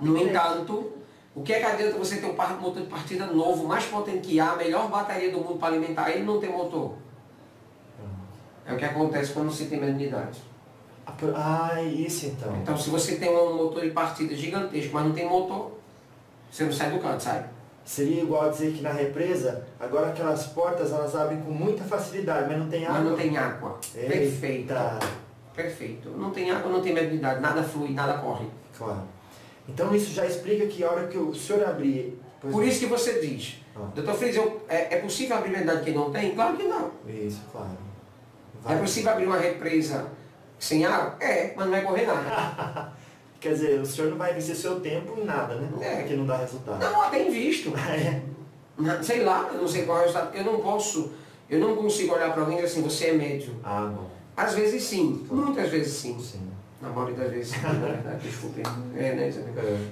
No entanto, o que é que adianta você ter um motor de partida novo, mais potente que a melhor bateria do mundo para alimentar ele e não ter motor? É o que acontece quando você tem mediunidade. Isso então. Então se você tem um motor de partida gigantesco, mas não tem motor, você não sai do canto, sabe? Seria igual dizer que na represa, agora aquelas portas elas abrem com muita facilidade, mas não tem água. Mas não tem água. Eita. Perfeito. Perfeito. Não tem água, não tem mediunidade, nada flui, nada corre. Claro. Então isso já explica que a hora que o senhor abrir... Por isso que você diz, Dr. Fritz, é possível abrir mediunidade que não tem? Claro que não. Isso, claro. É possível abrir uma represa sem água? Mas não vai correr nada. Quer dizer, o senhor não vai vencer seu tempo em nada, né? Porque não dá resultado. Não, tem visto. Sei lá, eu não sei qual é o resultado. Eu não consigo olhar para alguém e dizer assim, você é médium. Bom. Às vezes sim, muitas vezes sim. Sim. Na maioria das vezes sim, desculpe. Né,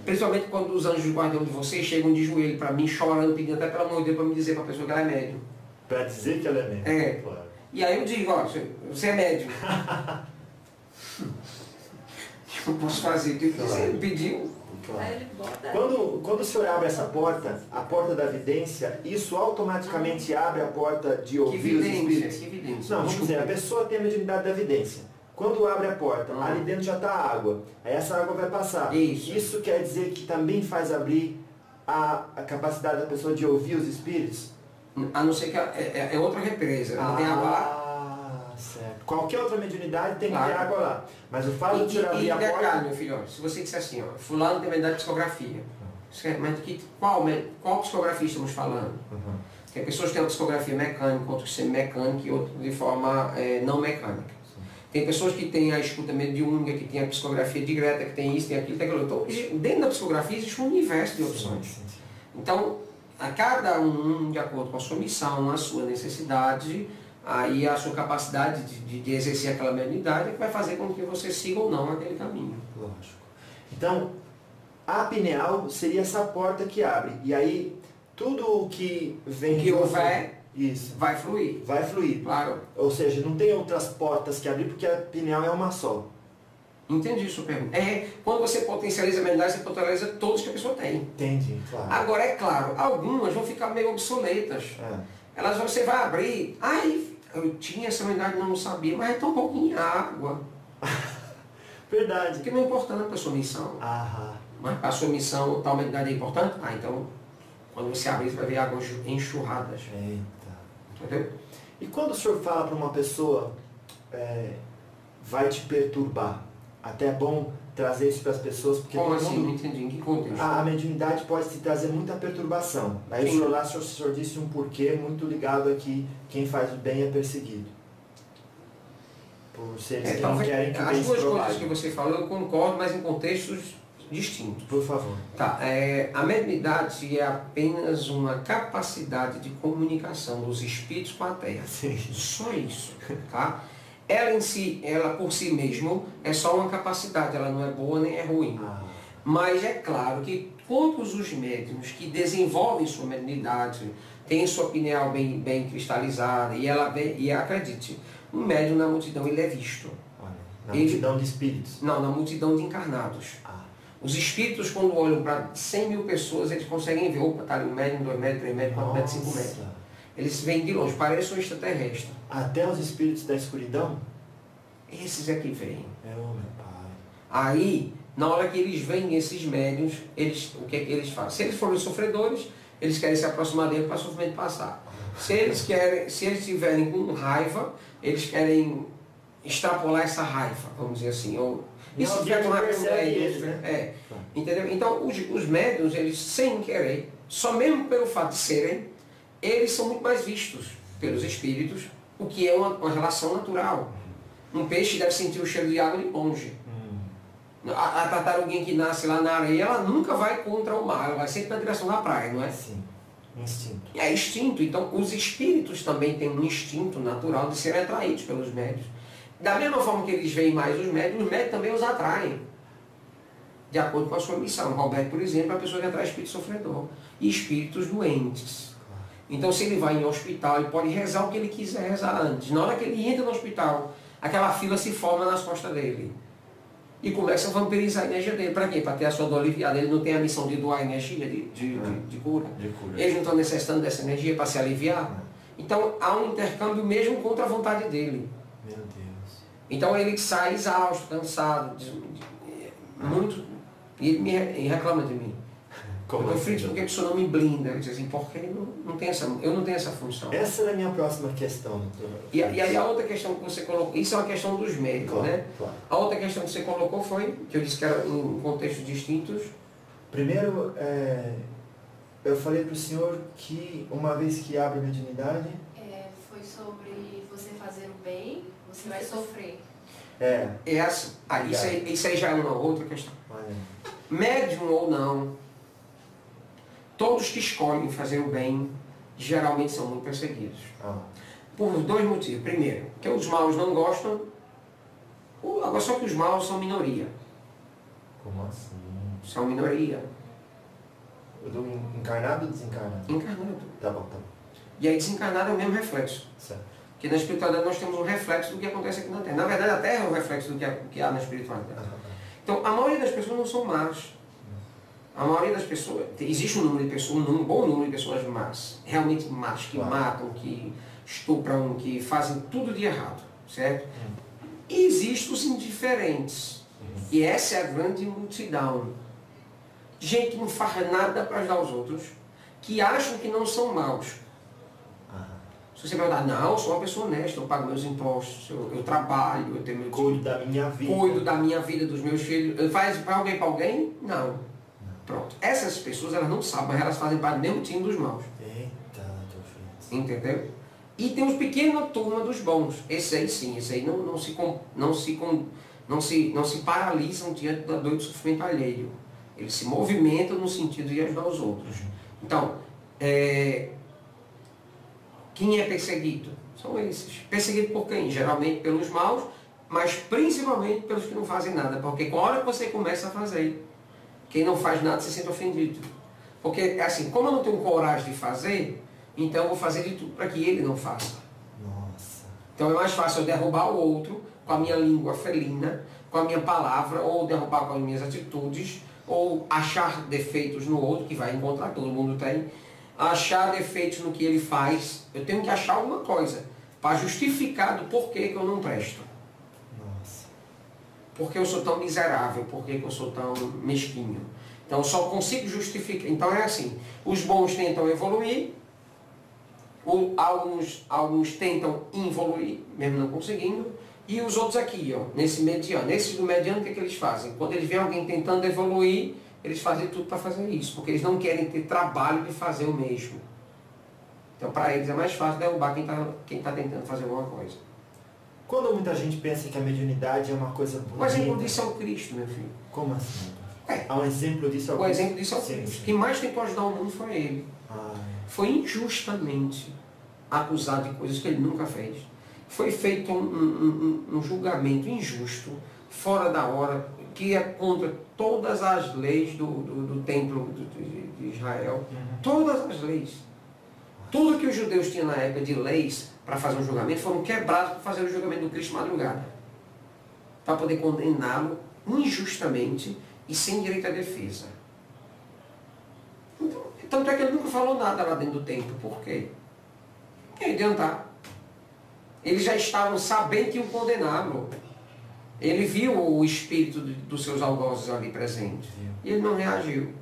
principalmente quando os anjos guardião de vocês chegam de joelho para mim, chorando, pedindo até pelo amor de Deus para me dizer para a pessoa que ela é médium. Para dizer que ela é médium. Claro. E aí eu digo, você é médium. Eu posso fazer o que ele pediu. Claro. Quando o senhor abre essa porta, a porta da vidência, isso automaticamente abre a porta de ouvir os espíritos? Que vidência? Não, vamos dizer, a pessoa tem a mediunidade da vidência. Quando abre a porta, ali dentro já está a água. Aí essa água vai passar. Isso quer dizer que também faz abrir a capacidade da pessoa de ouvir os espíritos? A não ser que é outra represa, não tem água lá. Certo. Qualquer outra mediunidade tem que ter água lá. Mas o fato de abrir a porta... meu filho, se você disser assim, fulano tem mediunidade de psicografia. Mas qual psicografia estamos falando? Tem pessoas que têm uma psicografia mecânica, outros semi-mecânica e outros de forma não mecânica. Tem pessoas que têm a escuta mediúnica, que tem a psicografia direta, que tem isso, tem aquilo, tem aquilo. Então, dentro da psicografia existe um universo de opções. Então, a cada um, de acordo com a sua missão, a sua necessidade, aí a sua capacidade de exercer aquela mediunidade, que vai fazer com que você siga ou não aquele caminho. Lógico. Então, a pineal seria essa porta que abre. E aí, tudo o que vem... O que houver, isso. vai fluir. Vai fluir. Claro. Ou seja, não tem outras portas que abrir, porque a pineal é uma só. Entendi sua pergunta. Quando você potencializa a mediunidade, você potencializa todos que a pessoa tem. Entendi, claro. Agora, é claro, algumas vão ficar meio obsoletas. Você vai abrir... eu tinha essa mediunidade, não sabia, mas é tão pouquinho água. Verdade. Porque não é importante para a sua missão. Mas para a sua missão, tal mediunidade é importante? Então, quando você abrir, você vai ver águas enxurradas. Eita. Entendeu? E quando o senhor fala para uma pessoa vai te perturbar. Até é bom trazer isso para as pessoas, porque como assim? Não entendi. Em que contexto? A mediunidade pode te trazer muita perturbação. Aí o senhor disse um porquê muito ligado aqui, quem faz o bem é perseguido. Por seres que não querem que o bem se propague. As duas coisas que você falou eu concordo, mas em contextos distintos. Por favor. Tá, a mediunidade é apenas uma capacidade de comunicação dos espíritos com a Terra. Sim. Só isso, tá? Ela em si, ela por si mesma, é só uma capacidade, ela não é boa nem é ruim. Mas é claro que todos os médiuns que desenvolvem sua mediunidade, têm sua pineal bem cristalizada, e acredite, um médium na multidão ele é visto. Na multidão de espíritos? Não, na multidão de encarnados. Os espíritos, quando olham para 100 mil pessoas, eles conseguem ver, opa, está ali 1 médium, 2 médios, 3 médios, 4 médios, 5 médios. Eles vêm de longe, parecem um extraterrestre. Até os espíritos da escuridão? Esses é que vêm. Meu pai. Aí, na hora que eles veem esses médiuns, o que é que eles fazem? Se eles forem sofredores, eles querem se aproximar dele para o sofrimento passar. Se eles estiverem com raiva, eles querem extrapolar essa raiva, vamos dizer assim. Isso fica com eles, né? Entendeu? Então, os médiuns, eles sem querer, só mesmo pelo fato de serem, eles são muito mais vistos pelos espíritos, o que é uma relação natural. Um peixe deve sentir o cheiro de água de longe. A tartaruguinha que nasce lá na areia, ela nunca vai contra o mar, ela vai sempre na direção da praia, não é? Sim, instinto. É instinto. Então, os espíritos também têm um instinto natural de serem atraídos pelos médiuns. Da mesma forma que eles veem mais os médiuns também os atraem. De acordo com a sua missão. Roberto, por exemplo, é a pessoa que atrai espírito sofredor. E espíritos doentes. Então, se ele vai em hospital, ele pode rezar o que ele quiser rezar antes. Na hora que ele entra no hospital, aquela fila se forma nas costas dele. E começa a vampirizar a energia dele. Para quê? Para ter a sua dor aliviada. Ele não tem a missão de doar energia de cura. Eles não estão necessitando dessa energia para se aliviar. Então, há um intercâmbio mesmo contra a vontade dele. Meu Deus. Então, ele sai exausto, cansado, muito... E ele reclama de mim. Como eu Fritz, por que o senhor não me blinda? Ele diz assim, porque eu não tenho essa função. Essa é a minha próxima questão. E aí a outra questão que você colocou, isso é uma questão dos médicos, claro, né? Claro. A outra questão que você colocou foi, que eu disse que era em contextos distintos. Primeiro, eu falei para o senhor que uma vez que abre a mediunidade... foi sobre você fazer o bem, você vai sofrer. É assim. Isso aí já é uma outra questão. Médium ou não, todos que escolhem fazer o bem, geralmente são muito perseguidos. Por 2 motivos. Primeiro, que os maus não gostam, agora só que os maus são minoria. Como assim? São minoria. Do encarnado ou desencarnado? Encarnado. Tá bom. E aí desencarnado é o mesmo reflexo. Certo. Porque na espiritualidade nós temos um reflexo do que acontece aqui na Terra. Na verdade, a Terra é o reflexo do que há na espiritualidade. Então, a maioria das pessoas não são más. A maioria das pessoas, existe um bom número de pessoas más, realmente más, que matam, que estupram, que fazem tudo de errado, certo? E existem os indiferentes. E essa é a grande multidão. Gente que não faz nada para ajudar os outros, que acham que não são maus. Se você perguntar, não, eu sou uma pessoa honesta, eu pago meus impostos, eu trabalho, eu tenho meu cuido da minha vida. Cuido da minha vida, dos meus filhos. Faz para alguém para alguém? Não. Pronto. Essas pessoas, elas não sabem, mas elas fazem parte do mesmo time dos maus. Eita, entendeu? E tem uma pequena turma dos bons. Esse aí sim, esse aí não se paralisam diante da dor e do sofrimento alheio. Eles se movimentam no sentido de ajudar os outros. Então, quem é perseguido? São esses. Perseguido por quem? Geralmente pelos maus, mas principalmente pelos que não fazem nada. Porque com a hora que você começa a fazer, quem não faz nada se sente ofendido. Porque, assim, como eu não tenho coragem de fazer, então eu vou fazer de tudo para que ele não faça. Nossa. Então é mais fácil eu derrubar o outro com a minha língua felina, com a minha palavra, ou derrubar com as minhas atitudes, ou achar defeitos no outro, que vai encontrar, todo mundo tem. Achar defeitos no que ele faz, eu tenho que achar alguma coisa para justificar do porquê que eu não presto. Nossa. Porque eu sou tão miserável, porque eu sou tão mesquinho. Então eu só consigo justificar. Então é assim, os bons tentam evoluir, alguns tentam involuir, mesmo não conseguindo, E os outros aqui, ó, nesse mediano. Nesses do mediano, o que, é que eles fazem? Quando eles veem alguém tentando evoluir, eles fazem tudo para fazer isso, porque eles não querem ter trabalho de fazer o mesmo. Então, para eles é mais fácil derrubar quem tá tentando fazer alguma coisa. Quando muita gente pensa que a mediunidade é uma coisa bonita... O exemplo disso é o Cristo, meu filho. Como assim? É. Há um exemplo disso? O exemplo disso é o Sim, Cristo. sim. Quem mais tentou ajudar o mundo foi ele. Foi injustamente acusado de coisas que ele nunca fez. Foi feito um julgamento injusto, fora da hora, que é contra todas as leis do templo de Israel. Todas as leis. Tudo que os judeus tinham na época de leis para fazer um julgamento foram quebrados para fazer o julgamento do Cristo de madrugada. Para poder condená-lo injustamente e sem direito à defesa. Então, tanto é que ele nunca falou nada lá dentro do templo. Por quê? Porque adiantar. Eles já estavam sabendo que iam condená-lo. Ele viu o espírito dos seus algozes ali presente. E ele não reagiu.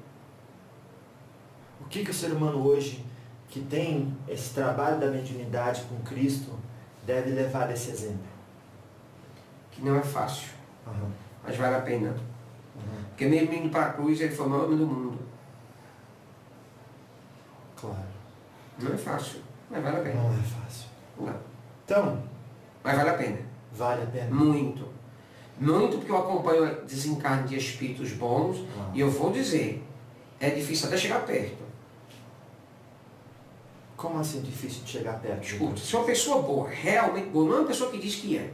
O que o ser humano hoje, que tem esse trabalho da mediunidade com Cristo, deve levar desse exemplo? Que não é fácil. Mas vale a pena. Porque mesmo indo para a cruz, ele foi o maior homem do mundo. Claro. Não é fácil, mas vale a pena. Não é fácil. Não. Então, Mas vale a pena. vale a pena. Muito. Muito, porque eu acompanho o desencarne de espíritos bons. E eu vou dizer, é difícil até chegar perto. Como assim difícil de chegar perto? Escuta, se uma pessoa boa, realmente boa, não é uma pessoa que diz que é.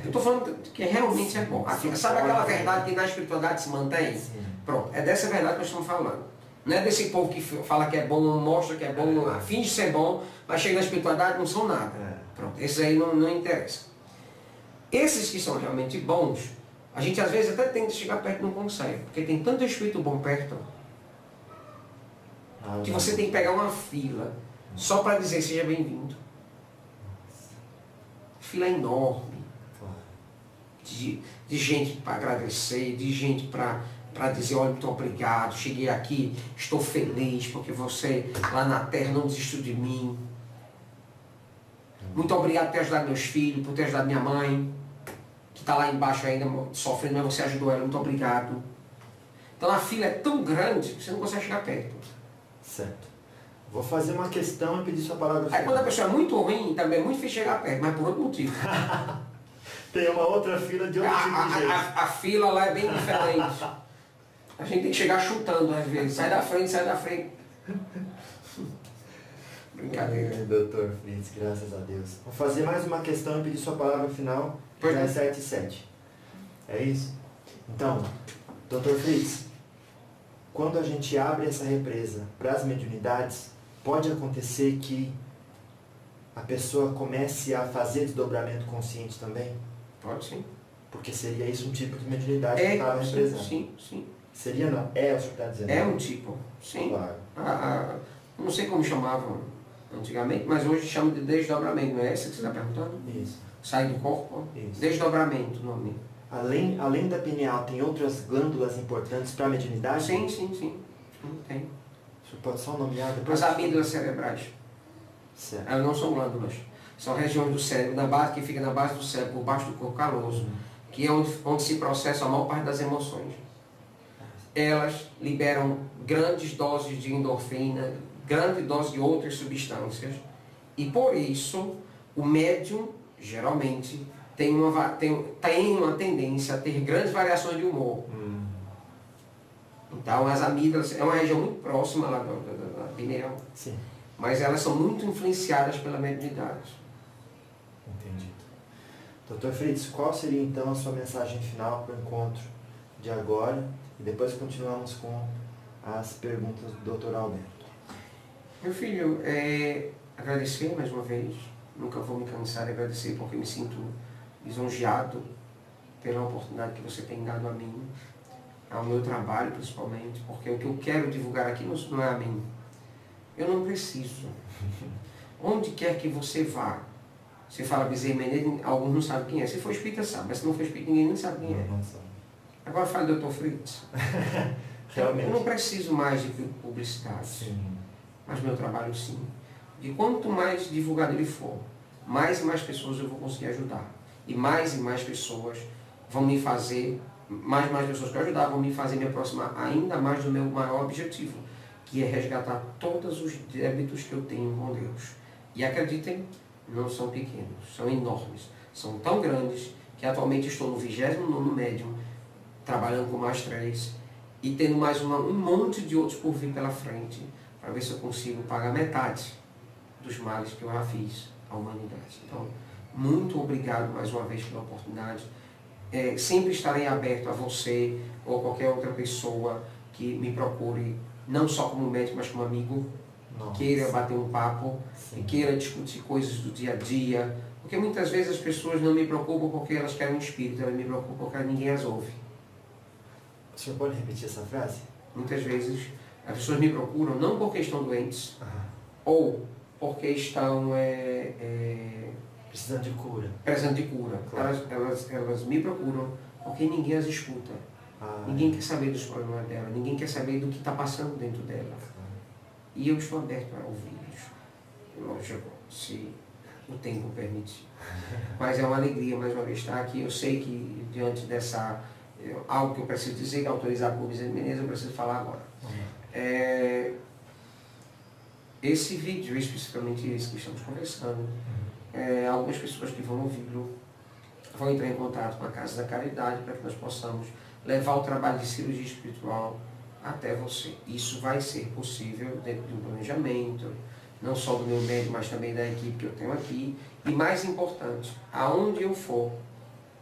Eu estou falando que realmente é bom. Sabe aquela verdade que na espiritualidade se mantém? Sim. Pronto, é dessa verdade que nós estamos falando. Não é desse povo que fala que é bom, mostra que é bom, finge ser bom, mas chega na espiritualidade não são nada. Pronto, esses aí não interessam. Esses que são realmente bons, a gente às vezes até tenta chegar perto e não consegue, porque tem tanto espírito bom perto, que você tem que pegar uma fila só para dizer seja bem-vindo. Fila enorme de gente para agradecer, de gente para dizer, olha, muito obrigado, cheguei aqui, estou feliz porque você lá na terra não desistiu de mim. Muito obrigado por ter ajudado meus filhos, por ter ajudado minha mãe, que está lá embaixo ainda sofrendo, mas você ajudou ela, muito obrigado. Então a fila é tão grande que você não consegue chegar perto. Certo. Vou fazer uma questão e pedir sua palavra. Aí quando a pessoa é muito ruim, também é muito difícil chegar perto, mas por outro motivo. Tem uma outra fila de outro tipo de gente. A fila lá é bem diferente. A gente tem que chegar chutando às vezes. Sai da frente, sai da frente. Brincadeira. Doutor Fritz, graças a Deus. Vou fazer mais uma questão e pedir sua palavra final. Pois já é. é 7 e 7. É isso? Então, doutor Fritz, quando a gente abre essa represa para as mediunidades, pode acontecer que a pessoa comece a fazer desdobramento consciente também? Pode sim. Porque seria isso um tipo de mediunidade que estava represando. Sim. Seria não? É o senhor está dizendo? É um tipo, sim. Claro. Não sei como chamavam antigamente, mas hoje chama de desdobramento, não é essa que você está perguntando? Isso. Sai do corpo? Isso. Desdobramento o nome. Além da pineal, tem outras glândulas importantes para a mediunidade? Sim, tem. O senhor pode só nomear depois? As amígdalas cerebrais. Certo. Elas não são glândulas. São regiões do cérebro, que fica na base do cérebro, por baixo do corpo caloso, que é onde se processa a maior parte das emoções. Elas liberam grandes doses de endorfina, grande dose de outras substâncias, e por isso o médium, geralmente, tem uma tendência a ter grandes variações de humor. Então as amígdalas é uma região muito próxima lá da pineal, Sim. mas elas são muito influenciadas pela mediunidade. Entendido. Doutor Fritz, qual seria então a sua mensagem final para o encontro de agora? E depois continuamos com as perguntas do Dr. Alberto. Meu filho, agradecer mais uma vez. Nunca vou me cansar de agradecer porque me sinto lisonjeado pela oportunidade que você tem dado a mim, ao meu trabalho principalmente, porque o que eu quero divulgar aqui não é a mim. Eu não preciso. Onde quer que você vá, você fala Bezerra Menezes, alguns não sabem quem é. Se for espírita, sabe, mas se não for espírita, ninguém nem sabe quem é. Não sabe. Agora fala do Dr. Fritz. Realmente. Eu não preciso mais de publicidade, Sim. mas meu trabalho sim. E quanto mais divulgado ele for, mais e mais pessoas eu vou conseguir ajudar. e mais pessoas vão me fazer, mais pessoas que eu ajudar, vão me fazer me aproximar ainda mais do meu maior objetivo, que é resgatar todos os débitos que eu tenho com Deus. E acreditem, não são pequenos, são enormes, são tão grandes que atualmente estou no 29º médium, trabalhando com mais 3 e tendo mais um monte de outros por vir pela frente, para ver se eu consigo pagar metade dos males que eu já fiz à humanidade. Então, muito obrigado mais uma vez pela oportunidade. Sempre estarei aberto a você ou qualquer outra pessoa que me procure, não só como médico, mas como amigo, queira bater um papo, e queira discutir coisas do dia a dia, porque muitas vezes as pessoas não me preocupam porque elas querem um espírito, elas me preocupam porque ninguém as ouve. O senhor pode repetir essa frase? Muitas vezes as pessoas me procuram não porque estão doentes, ou porque estão precisando de cura. Precisando de cura. Claro. Elas me procuram porque ninguém as escuta. Ninguém quer saber dos problemas dela, ninguém quer saber do que está passando dentro dela. E eu estou aberto para ouvi-los. Lógico, se o tempo permitir. Mas é uma alegria mais uma vez estar aqui. Eu sei que diante dessa... algo que eu preciso dizer, que é autorizado por Bezerra de Menezes, eu preciso falar agora. Esse vídeo, especificamente esse que estamos conversando, algumas pessoas que vão ouvi-lo vão entrar em contato com a Casa da Caridade para que nós possamos levar o trabalho de cirurgia espiritual até você. Isso vai ser possível dentro de um planejamento, não só do meu médico, mas também da equipe que eu tenho aqui. E mais importante, aonde eu for,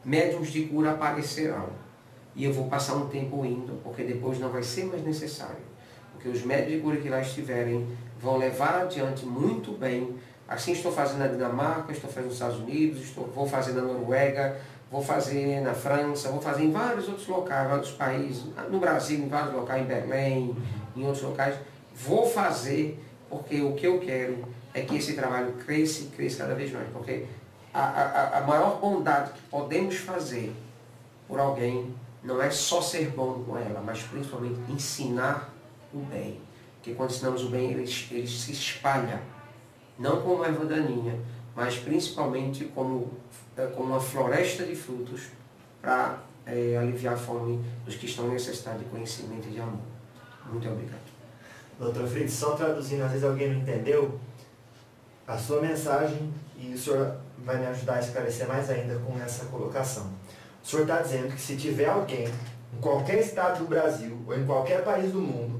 médiuns de cura aparecerão. E eu vou passar um tempo indo, porque depois não vai ser mais necessário. Porque os médiuns de cura que lá estiverem vão levar adiante muito bem. Assim estou fazendo na Dinamarca, estou fazendo nos Estados Unidos, vou fazer na Noruega, vou fazer na França, vou fazer em vários outros locais, vários países, no Brasil, em vários locais, em Belém, em outros locais. Vou fazer porque o que eu quero é que esse trabalho cresça e cresça cada vez mais. Porque a maior bondade que podemos fazer por alguém não é só ser bom com ela, mas principalmente ensinar o bem. Porque quando ensinamos o bem, ele se espalha. Não como erva daninha, mas principalmente como uma floresta de frutos para aliviar a fome dos que estão em necessidade de conhecimento e de amor. Muito obrigado. Doutor Fritz, só traduzindo, às vezes alguém não entendeu a sua mensagem e o senhor vai me ajudar a esclarecer mais ainda com essa colocação. O senhor está dizendo que se tiver alguém em qualquer estado do Brasil ou em qualquer país do mundo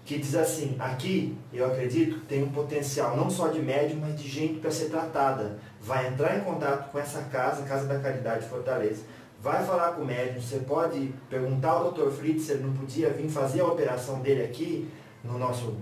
que diz assim, aqui eu acredito que tem um potencial não só de médium, mas de gente para ser tratada, vai entrar em contato com essa Casa da Caridade de Fortaleza, vai falar com o médium, você pode perguntar ao Dr. Fritz se ele não podia vir fazer a operação dele aqui no nosso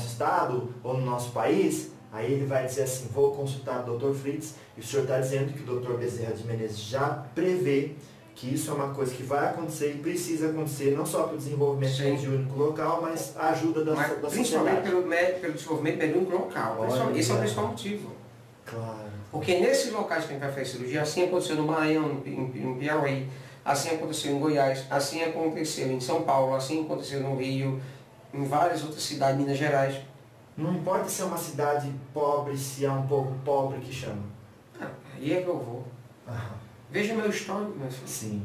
estado ou no nosso país. Aí ele vai dizer assim, vou consultar o Dr. Fritz, e o senhor está dizendo que o Dr. Bezerra de Menezes já prevê que isso é uma coisa que vai acontecer e precisa acontecer, não só para o desenvolvimento mediúnico local, mas a ajuda da sociedade. Principalmente pelo desenvolvimento mediúnico local. Esse é o principal motivo. Claro. Porque nesses locais que a gente vai fazer cirurgia, assim aconteceu no Maranhão, em Piauí, assim aconteceu em Goiás, assim aconteceu em São Paulo, assim aconteceu no Rio, em várias outras cidades, Minas Gerais. Não importa se é uma cidade pobre, se é um pouco pobre que chama. Aí é que eu vou. Veja meu histórico, meu filho. Sim.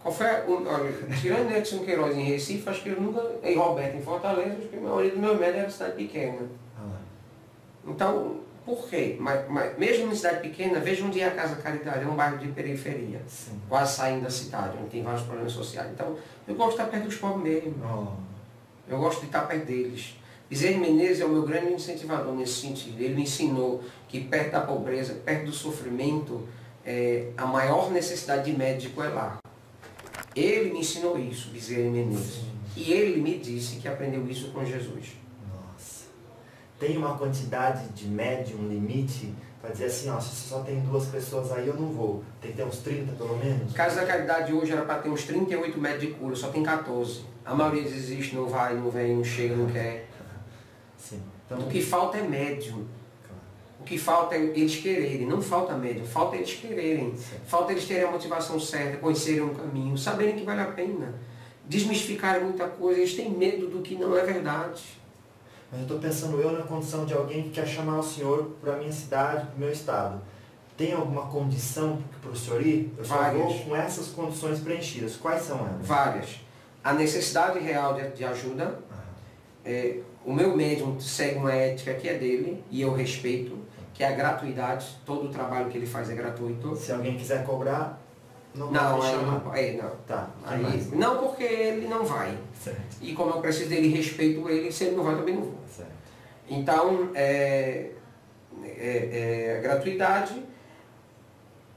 Qual foi olha, tirando Edson Queiroz em Recife, acho que eu nunca... E Roberto em Fortaleza, acho que a maioria do meu médio era cidade pequena. Então, por quê? Mas mesmo em cidade pequena, veja onde é a Casa Caridade, é um bairro de periferia. Sim. Quase saindo da cidade, onde tem vários problemas sociais. Então, eu gosto de estar perto dos pobres mesmo. Eu gosto de estar perto deles. Bezerra de Menezes é o meu grande incentivador nesse sentido. Ele me ensinou que perto da pobreza, perto do sofrimento, a maior necessidade de médico é lá. Ele me ensinou isso, Bezerra de Menezes. Sim. E ele me disse que aprendeu isso com Jesus. Nossa. Tem uma quantidade de médium limite para dizer assim, ó, se só tem 2 pessoas aí eu não vou. Tem que ter uns 30 pelo menos? Casa da Caridade hoje era para ter uns 38 médicos de cura, só tem 14. A maioria desiste, não vai, não vem, não chega, não quer. Sim. Então, O que falta é médium. O que falta é eles quererem, não falta médium, falta eles quererem. Certo. Falta eles terem a motivação certa, conhecerem um caminho, saberem que vale a pena. Desmistificarem muita coisa, eles têm medo do que não é verdade. Mas eu estou pensando eu na condição de alguém que quer chamar o senhor para a minha cidade, para o meu estado. tem alguma condição para o senhor ir? Eu só vou com essas condições preenchidas. Quais são elas? Várias. A necessidade real de ajuda. O meu médium segue uma ética que é dele e eu respeito, que é a gratuidade. Todo o trabalho que ele faz é gratuito. Se alguém quiser cobrar, não vai não. Tá. Aí, não, porque ele não vai. Certo. E como eu preciso dele, respeito ele, se ele não vai, também não vou. Certo. Então, gratuidade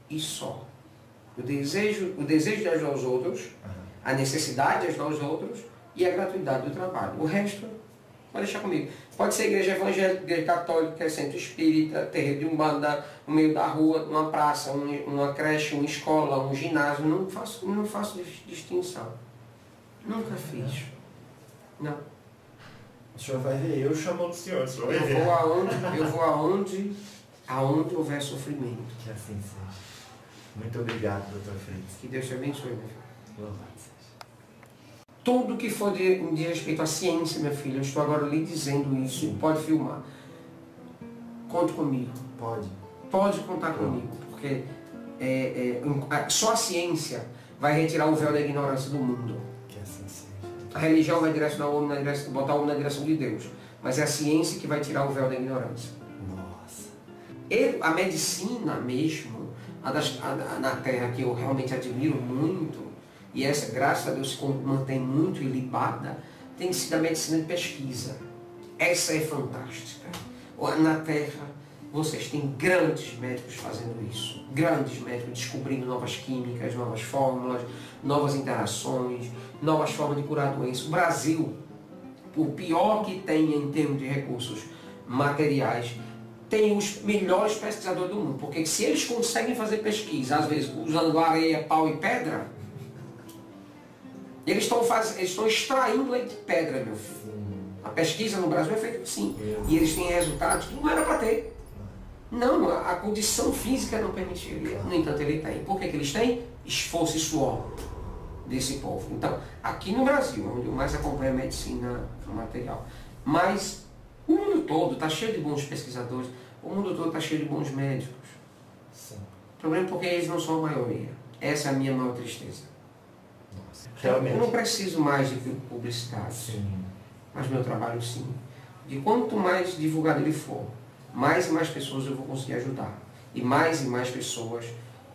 e só. O desejo de ajudar os outros, a necessidade de ajudar os outros e a gratuidade do trabalho. O resto, pode deixar comigo. Pode ser igreja evangélica, igreja católica, centro espírita, terreiro de umbanda, no meio da rua, numa praça, uma creche, uma escola, um ginásio. Não faço distinção. Nunca fiz. Não. O senhor vai ver, eu chamo o senhor vai ver. Eu vou aonde houver sofrimento. Que assim seja. Muito obrigado, Dr. Fritz. Que Deus te abençoe, meu filho. Louvado seja. Tudo que for de respeito à ciência, meu filho, eu estou agora lhe dizendo isso. Sim. Pode filmar. Conte comigo. Pode contar comigo, porque só a ciência vai retirar o véu da ignorância do mundo. Que assim seja. A religião vai direcionar o homem botar o homem na direção de Deus, mas é a ciência que vai tirar o véu da ignorância. Nossa. A medicina mesmo, na Terra que eu realmente admiro muito, e essa, graças a Deus, se mantém muito ilibada, tem sido a medicina de pesquisa. Essa é fantástica. Na Terra, vocês têm grandes médicos fazendo isso. Grandes médicos descobrindo novas químicas, novas fórmulas, novas interações, novas formas de curar doenças. O Brasil, o pior que tem em termos de recursos materiais, tem os melhores pesquisadores do mundo. Porque se eles conseguem fazer pesquisa, às vezes usando areia, pau e pedra, eles estão extraindo leite de pedra, meu filho. A pesquisa no Brasil é feita assim. E eles têm resultados que não era para ter. Não, a condição física não permitiria. No entanto, ele tem. Por que eles têm? Esforço e suor desse povo. Então, aqui no Brasil, onde eu mais acompanho a medicina material. Mas o mundo todo está cheio de bons pesquisadores. O mundo todo está cheio de bons médicos. Sim. O problema é porque eles não são a maioria. Essa é a minha maior tristeza. Realmente. Eu não preciso mais de publicidade, sim, mas meu trabalho sim. E quanto mais divulgado ele for, mais e mais pessoas eu vou conseguir ajudar. E mais pessoas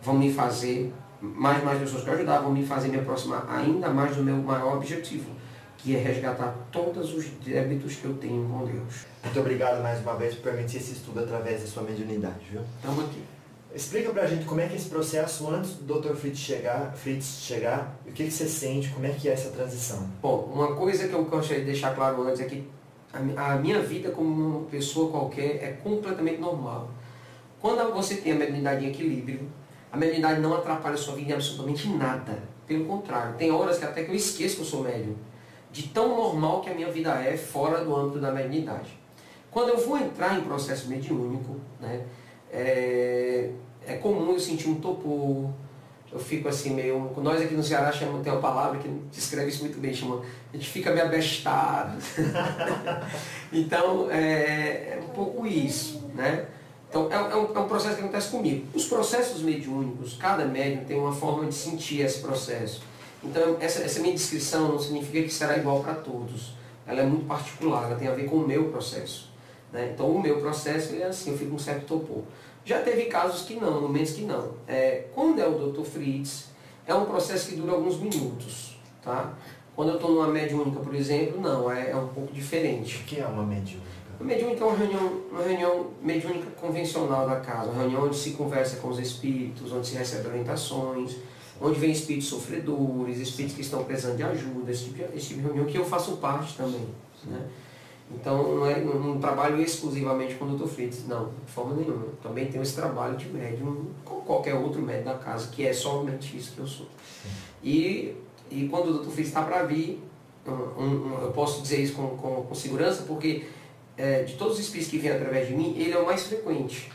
vão me fazer, mais pessoas que eu ajudar vão me fazer me aproximar ainda mais do meu maior objetivo, que é resgatar todos os débitos que eu tenho com Deus. Muito obrigado mais uma vez por permitir esse estudo através da sua mediunidade, viu? Estamos aqui. Explica pra gente como é que é esse processo antes do Dr. Fritz chegar, e o que você sente, como é que é essa transição? Bom, uma coisa que eu gostaria de deixar claro antes é que a minha vida como uma pessoa qualquer é completamente normal. Quando você tem a mediunidade em equilíbrio, a mediunidade não atrapalha a sua vida em absolutamente nada. Pelo contrário, tem horas que até que eu esqueço que eu sou médium, de tão normal que a minha vida é fora do âmbito da mediunidade. Quando eu vou entrar em processo mediúnico, né, é comum eu sentir um topor, eu fico assim meio... Nós aqui no Ceará tem uma palavra que descreve isso muito bem, chama... A gente fica meio abestado. Então, é um pouco isso, né? Então, é um processo que acontece comigo. Os processos mediúnicos, cada médium tem uma forma de sentir esse processo. Então, essa minha descrição não significa que será igual para todos. Ela é muito particular, ela tem a ver com o meu processo. Né? Então, o meu processo é assim, eu fico com um certo topor. Já teve casos que não, momentos que não. Quando é o Dr. Fritz, é um processo que dura alguns minutos. Tá? Quando eu estou numa mediúnica, por exemplo, não, é um pouco diferente. O que é uma mediúnica? A mediúnica é uma reunião mediúnica convencional da casa, uma reunião onde se conversa com os espíritos, onde se recebe orientações, onde vem espíritos sofredores, espíritos que estão precisando de ajuda, esse tipo de reunião que eu faço parte também. Né? Então não trabalho exclusivamente com o Dr. Fritz, não, de forma nenhuma. Eu também tenho esse trabalho de médium com qualquer outro médium da casa, que é somente isso que eu sou. E quando o Dr. Fritz está para vir, eu posso dizer isso com segurança, porque de todos os espíritos que vêm através de mim, ele é o mais frequente.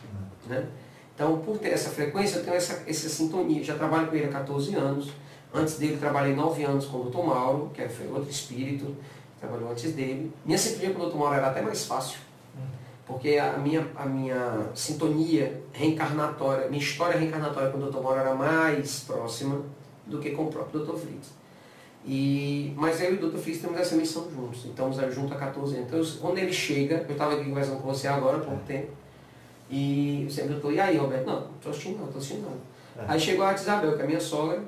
Né? Então, por ter essa frequência, eu tenho essa sintonia. Já trabalho com ele há 14 anos. Antes dele, trabalhei 9 anos com o Dr. Mauro, que foi outro espírito, trabalhou antes dele. Minha sintonia com o Dr. Mauro era até mais fácil, Porque a minha sintonia reencarnatória, minha história reencarnatória com o Dr. Mauro era mais próxima do que com o próprio Dr. Fritz. Mas eu e o Dr. Fritz temos essa missão juntos, então estamos juntos há 14 anos. Então, quando ele chega, eu estava aqui conversando com você agora há pouco tempo, e você perguntou, e aí, Roberto? Não, estou assistindo não. Aí chegou a Tia Isabel, que é a minha sogra,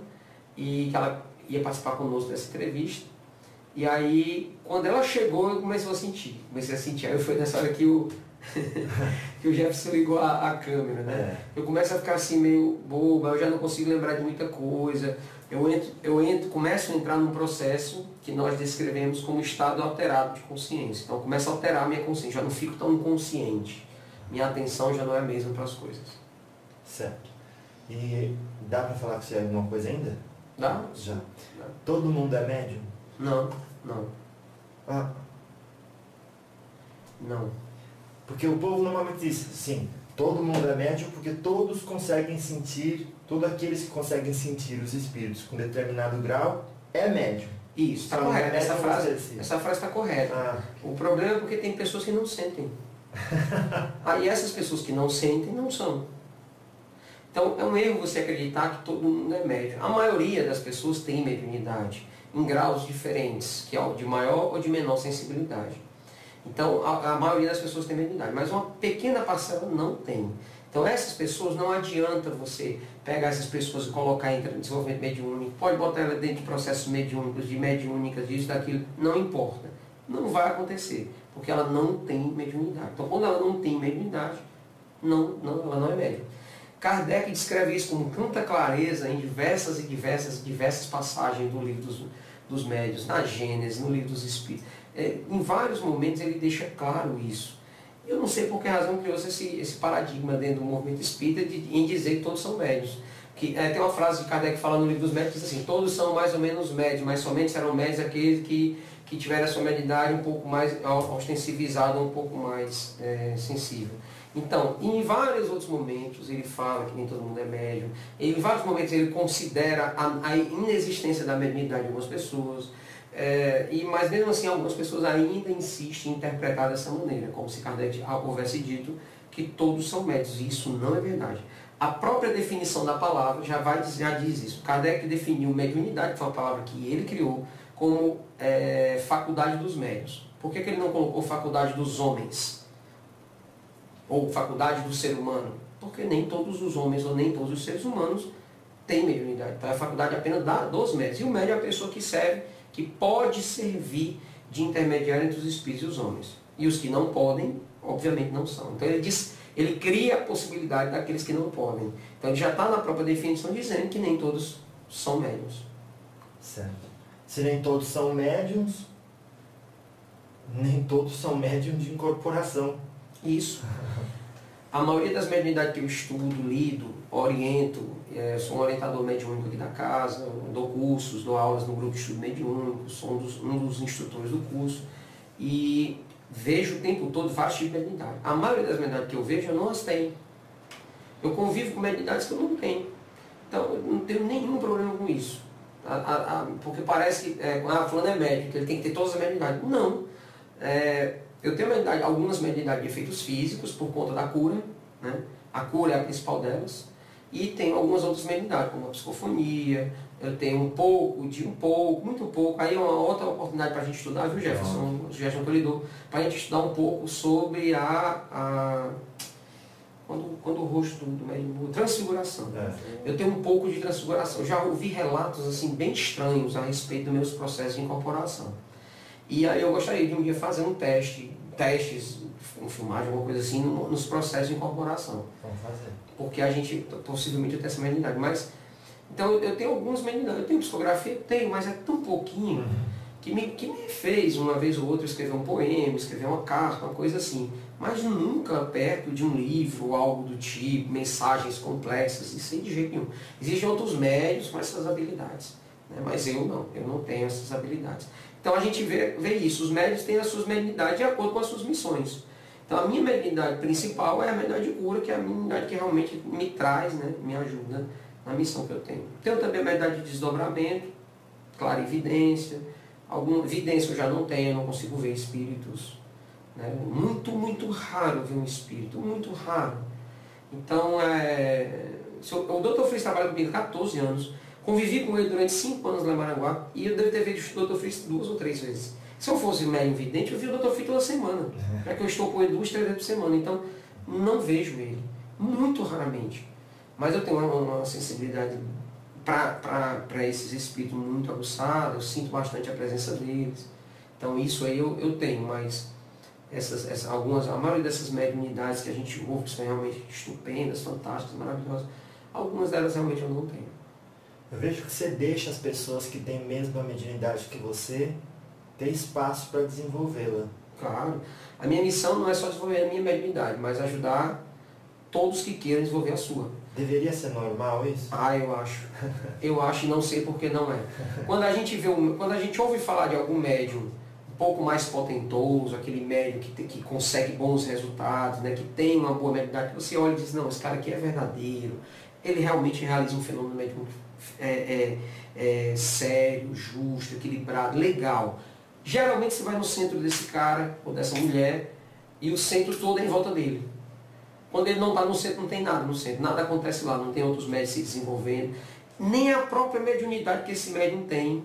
e que ela ia participar conosco dessa entrevista. E aí, quando ela chegou, eu comecei a sentir. Aí foi nessa hora que o Jefferson ligou a câmera, né? Eu começo a ficar assim meio boba, eu já não consigo lembrar de muita coisa. Começo a entrar num processo que nós descrevemos como estado alterado de consciência. Então, começa a alterar a minha consciência, já não fico tão inconsciente. Minha atenção já não é a mesma para as coisas. Certo. E dá para falar com você alguma coisa ainda? Dá? Já. Dá. Todo mundo é médium? Não. Ah. Não. Porque o povo normalmente diz, sim, todo mundo é médium porque todos conseguem sentir, todos aqueles que conseguem sentir os espíritos com determinado grau é médium. Isso, está correto. Essa frase está correta. O problema é porque tem pessoas que não sentem. Aí essas pessoas que não sentem, não são. Então é um erro você acreditar que todo mundo é médium. A maioria das pessoas tem mediunidade, em graus diferentes, que é de maior ou de menor sensibilidade. Então a maioria das pessoas tem mediunidade, mas uma pequena parcela não tem. Então essas pessoas, não adianta você pegar essas pessoas e colocar em desenvolvimento mediúnico, pode botar ela dentro de processos mediúnicos, de mediúnicas, disso, daquilo, não importa. Não vai acontecer, porque ela não tem mediunidade. Então quando ela não tem mediunidade, ela não é médium. Kardec descreve isso com tanta clareza em diversas passagens do livro dos médiuns, na Gênesis, no livro dos Espíritos. Em vários momentos ele deixa claro isso. Eu não sei por que razão criou-se esse paradigma dentro do movimento espírita em dizer que todos são médiuns. Tem uma frase de Kardec que fala no livro dos médiuns, que diz assim, todos são mais ou menos médiuns, mas somente serão médiuns aqueles que tiverem a sua mediunidade um pouco mais ostensivizada, um pouco mais sensível. Então, em vários outros momentos ele fala que nem todo mundo é médium, em vários momentos ele considera a inexistência da mediunidade de algumas pessoas, mas mesmo assim algumas pessoas ainda insistem em interpretar dessa maneira, como se Kardec houvesse dito que todos são médiuns, e isso não é verdade. A própria definição da palavra já diz isso. Kardec definiu mediunidade, que foi uma palavra que ele criou, como faculdade dos médiuns. Por que ele não colocou faculdade dos homens? Ou faculdade do ser humano? Porque nem todos os homens ou nem todos os seres humanos têm mediunidade. Então é a faculdade apenas dos médiuns. E o médium é a pessoa que serve, que pode servir de intermediário entre os espíritos e os homens. E os que não podem, obviamente não são. Então ele cria a possibilidade daqueles que não podem. Então ele já está na própria definição dizendo que nem todos são médiuns. Certo. Se nem todos são médiuns, nem todos são médiums de incorporação. Isso. A maioria das mediunidades que eu estudo, lido, oriento, sou um orientador mediúnico aqui da casa, dou cursos, dou aulas no grupo de estudo mediúnico, sou um dos instrutores do curso e vejo o tempo todo vários tipos de mediunidade. A maioria das mediunidades que eu vejo, eu não as tenho. Eu convivo com mediunidades que eu não tenho. Então, eu não tenho nenhum problema com isso. Porque parece que fulano é médium, que ele tem que ter todas as mediunidades. Não. Eu tenho algumas mediunidades de efeitos físicos por conta da cura, né? A cura é a principal delas. E tenho algumas outras mediunidades, como a psicofonia, eu tenho muito pouco. Aí é uma outra oportunidade para a gente estudar, viu, Jefferson? O Jefferson Tolidor, para a gente estudar um pouco sobre quando o rosto do médium, transfiguração. Eu tenho um pouco de transfiguração. Eu já ouvi relatos assim, bem estranhos a respeito dos meus processos de incorporação. E aí eu gostaria de um dia fazer testes, filmagem, alguma coisa assim, nos processos de incorporação. Vamos fazer. Porque a gente, possivelmente, tem essa mediunidade. Mas, então, eu tenho algumas mediunidades. Eu tenho psicografia? Tenho, mas é tão pouquinho que me fez, uma vez ou outra, escrever um poema, escrever uma carta, uma coisa assim. Mas nunca perto de um livro ou algo do tipo, mensagens complexas, isso aí de jeito nenhum. Existem outros médios com essas habilidades, né? Mas eu não tenho essas habilidades. Então a gente vê isso, os médios têm as suas mediunidades de acordo com as suas missões. Então a minha mediunidade principal é a mediunidade de cura, que é a mediunidade que realmente me traz, né, me ajuda na missão que eu tenho. Tenho também a mediunidade de desdobramento, clarividência, alguma evidência eu já não tenho, eu não consigo ver espíritos. Né? Muito, muito raro ver um espírito, muito raro. Então, o Dr. Fritz trabalha comigo há 14 anos, convivi com ele durante 5 anos lá em Maranguá, e eu devo ter visto o Dr. Fritz 2 ou 3 vezes. Se eu fosse médium vidente, eu vi o Dr. Fritz toda semana, já que eu estou com ele 2, 3 vezes por semana. Então, não vejo ele, muito raramente. Mas eu tenho uma sensibilidade para esses espíritos muito aguçados, eu sinto bastante a presença deles. Então, isso aí eu tenho, mas a maioria dessas mediunidades que a gente ouve, que são realmente estupendas, fantásticas, maravilhosas, algumas delas realmente eu não tenho. Eu vejo que você deixa as pessoas que têm a mesma mediunidade que você ter espaço para desenvolvê-la. Claro. A minha missão não é só desenvolver a minha mediunidade, mas ajudar todos que queiram desenvolver a sua. Deveria ser normal isso? Eu acho. Eu acho e não sei porque não é. Quando a gente ouve falar de algum médium um pouco mais potentoso, aquele médium que consegue bons resultados, né, que tem uma boa mediunidade, você olha e diz, não, esse cara aqui é verdadeiro, ele realmente realiza um fenômeno médium sério, justo, equilibrado, legal. Geralmente você vai no centro desse cara ou dessa mulher e o centro todo é em volta dele. Quando ele não está no centro, não tem nada no centro, nada acontece lá, não tem outros médios se desenvolvendo, nem a própria mediunidade que esse médium tem.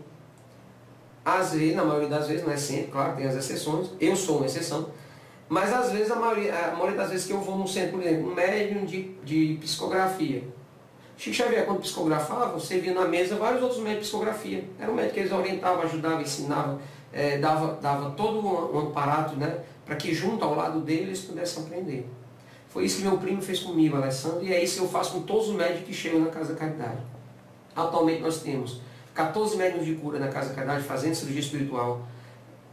Às vezes, na maioria das vezes, não é sempre, claro, tem as exceções, eu sou uma exceção, mas às vezes, a maioria das vezes que eu vou num centro, por exemplo, um médium de psicografia. Chico Xavier, quando psicografava, você via na mesa vários outros médicos de psicografia. Era um médico que eles orientavam, ajudavam, ensinavam, dava todo um aparato, né, para que junto ao lado deles pudessem aprender. Foi isso que meu primo fez comigo, Alessandro, e é isso que eu faço com todos os médicos que chegam na Casa da Caridade. Atualmente nós temos 14 médiuns de cura na Casa da Caridade fazendo cirurgia espiritual,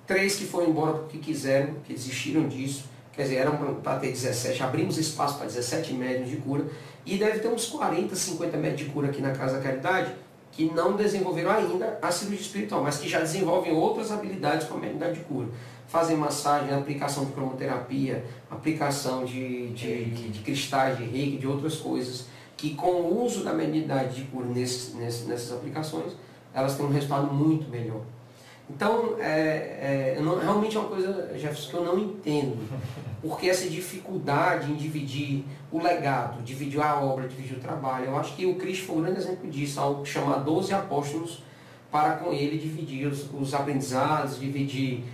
3 que foram embora porque quiseram, que desistiram disso, quer dizer, eram para ter 17, abrimos espaço para 17 médiuns de cura, e deve ter uns 40, 50 médiuns de cura aqui na Casa da Caridade, que não desenvolveram ainda a cirurgia espiritual, mas que já desenvolvem outras habilidades com a mediunidade de cura. Fazem massagem, aplicação de cromoterapia, aplicação de cristais de reiki, de outras coisas, que com o uso da mediunidade de cura nessas aplicações, elas têm um resultado muito melhor. Então, realmente é uma coisa, Jefferson, que eu não entendo. Porque essa dificuldade em dividir o legado, dividir a obra, dividir o trabalho. Eu acho que o Cristo foi um grande exemplo disso, ao chamar 12 apóstolos para com ele dividir os aprendizados, dividir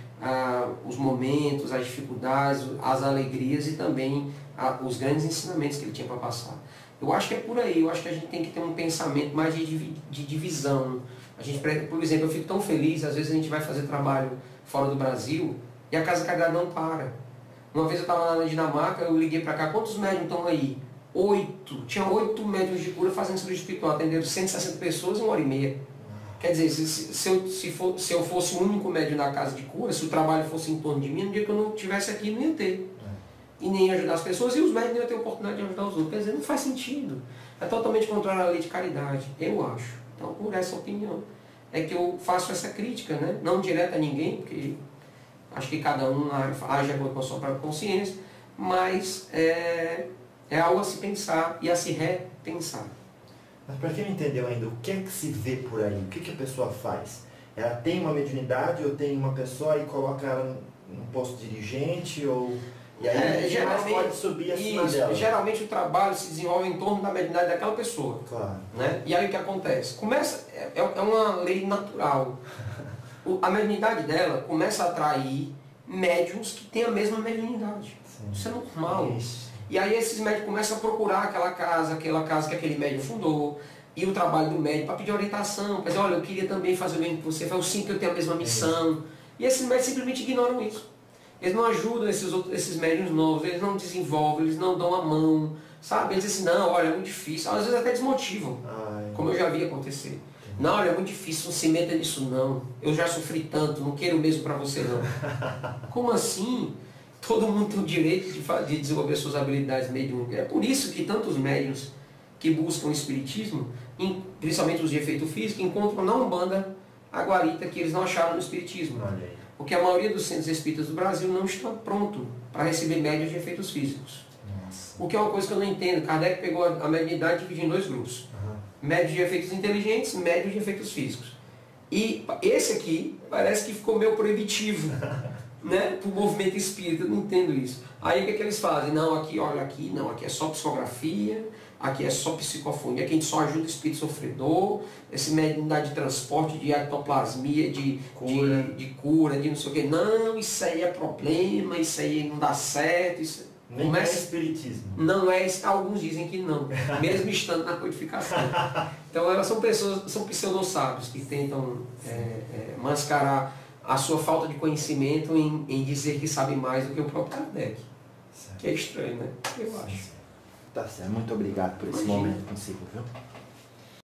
os momentos, as dificuldades, as alegrias e também os grandes ensinamentos que ele tinha para passar. Eu acho que é por aí, eu acho que a gente tem que ter um pensamento mais de divisão. A gente, por exemplo, eu fico tão feliz, às vezes a gente vai fazer trabalho fora do Brasil e a Casa da Caridade não para. Uma vez eu estava lá na Dinamarca, eu liguei para cá, quantos médiums estão aí? 8. Tinha 8 médiums de cura fazendo cirurgia espiritual, atenderam 160 pessoas em 1h30. Quer dizer, se eu fosse o único médium da casa de cura, se o trabalho fosse em torno de mim, no dia que eu não estivesse aqui, não ia ter. E nem ia ajudar as pessoas, e os médios não iam ter oportunidade de ajudar os outros. Quer dizer, não faz sentido. É totalmente contrário à lei de caridade, eu acho. Então, por essa opinião, é que eu faço essa crítica, né? Não direta a ninguém, porque acho que cada um age com a sua própria consciência, mas é algo a se pensar e a se repensar. Mas para quem não entendeu ainda, o que é que se vê por aí? O que a pessoa faz? Ela tem uma mediunidade ou tem uma pessoa e coloca ela num posto dirigente? E aí geralmente pode subir acima dela? Geralmente o trabalho se desenvolve em torno da mediunidade daquela pessoa. Claro. Né? E aí o que acontece? É uma lei natural. A mediunidade dela começa a atrair médiuns que têm a mesma mediunidade. Sim. Isso é normal. Isso. E aí esses médios começam a procurar aquela casa que aquele médium fundou, e o trabalho do médium para pedir orientação, para dizer, olha, eu queria também fazer o mesmo que você, eu sinto que eu tenho a mesma missão. E esses médios simplesmente ignoram isso. Eles não ajudam esses médiuns novos, eles não desenvolvem, eles não dão a mão, sabe? Eles dizem assim, não, olha, é muito difícil. Às vezes até desmotivam, como eu já vi acontecer. Não, olha, é muito difícil, não se meta nisso não. Eu já sofri tanto, não quero mesmo para você não. Como assim? Todo mundo tem o direito de desenvolver suas habilidades mediúnicas. É por isso que tantos médiuns que buscam o espiritismo, principalmente os de efeito físico, encontram na Umbanda a guarita que eles não acharam no espiritismo. Porque a maioria dos centros espíritas do Brasil não está pronto para receber médiuns de efeitos físicos. Nossa. O que é uma coisa que eu não entendo. Kardec pegou a mediunidade e dividiu em 2 grupos. Médios de efeitos inteligentes, médios de efeitos físicos. E esse aqui parece que ficou meio proibitivo. né, para o movimento espírita, eu não entendo isso. Aí o que, é que eles fazem? Não, aqui, olha aqui, não, aqui é só psicografia, aqui é só psicofonia, aqui a gente só ajuda o espírito sofredor, esse mediunidade de transporte, de ectoplasmia, de cura, de não sei o quê. Não, isso aí é problema, isso aí não dá certo, isso... Nem é espiritismo. Não é, alguns dizem que não, mesmo estando na codificação. Então elas são pessoas, são pseudo-sábios que tentam mascarar a sua falta de conhecimento em dizer que sabe mais do que o próprio Kardec. Certo. Que é estranho, né? Eu acho. Tá certo. Muito obrigado por esse momento consigo, viu?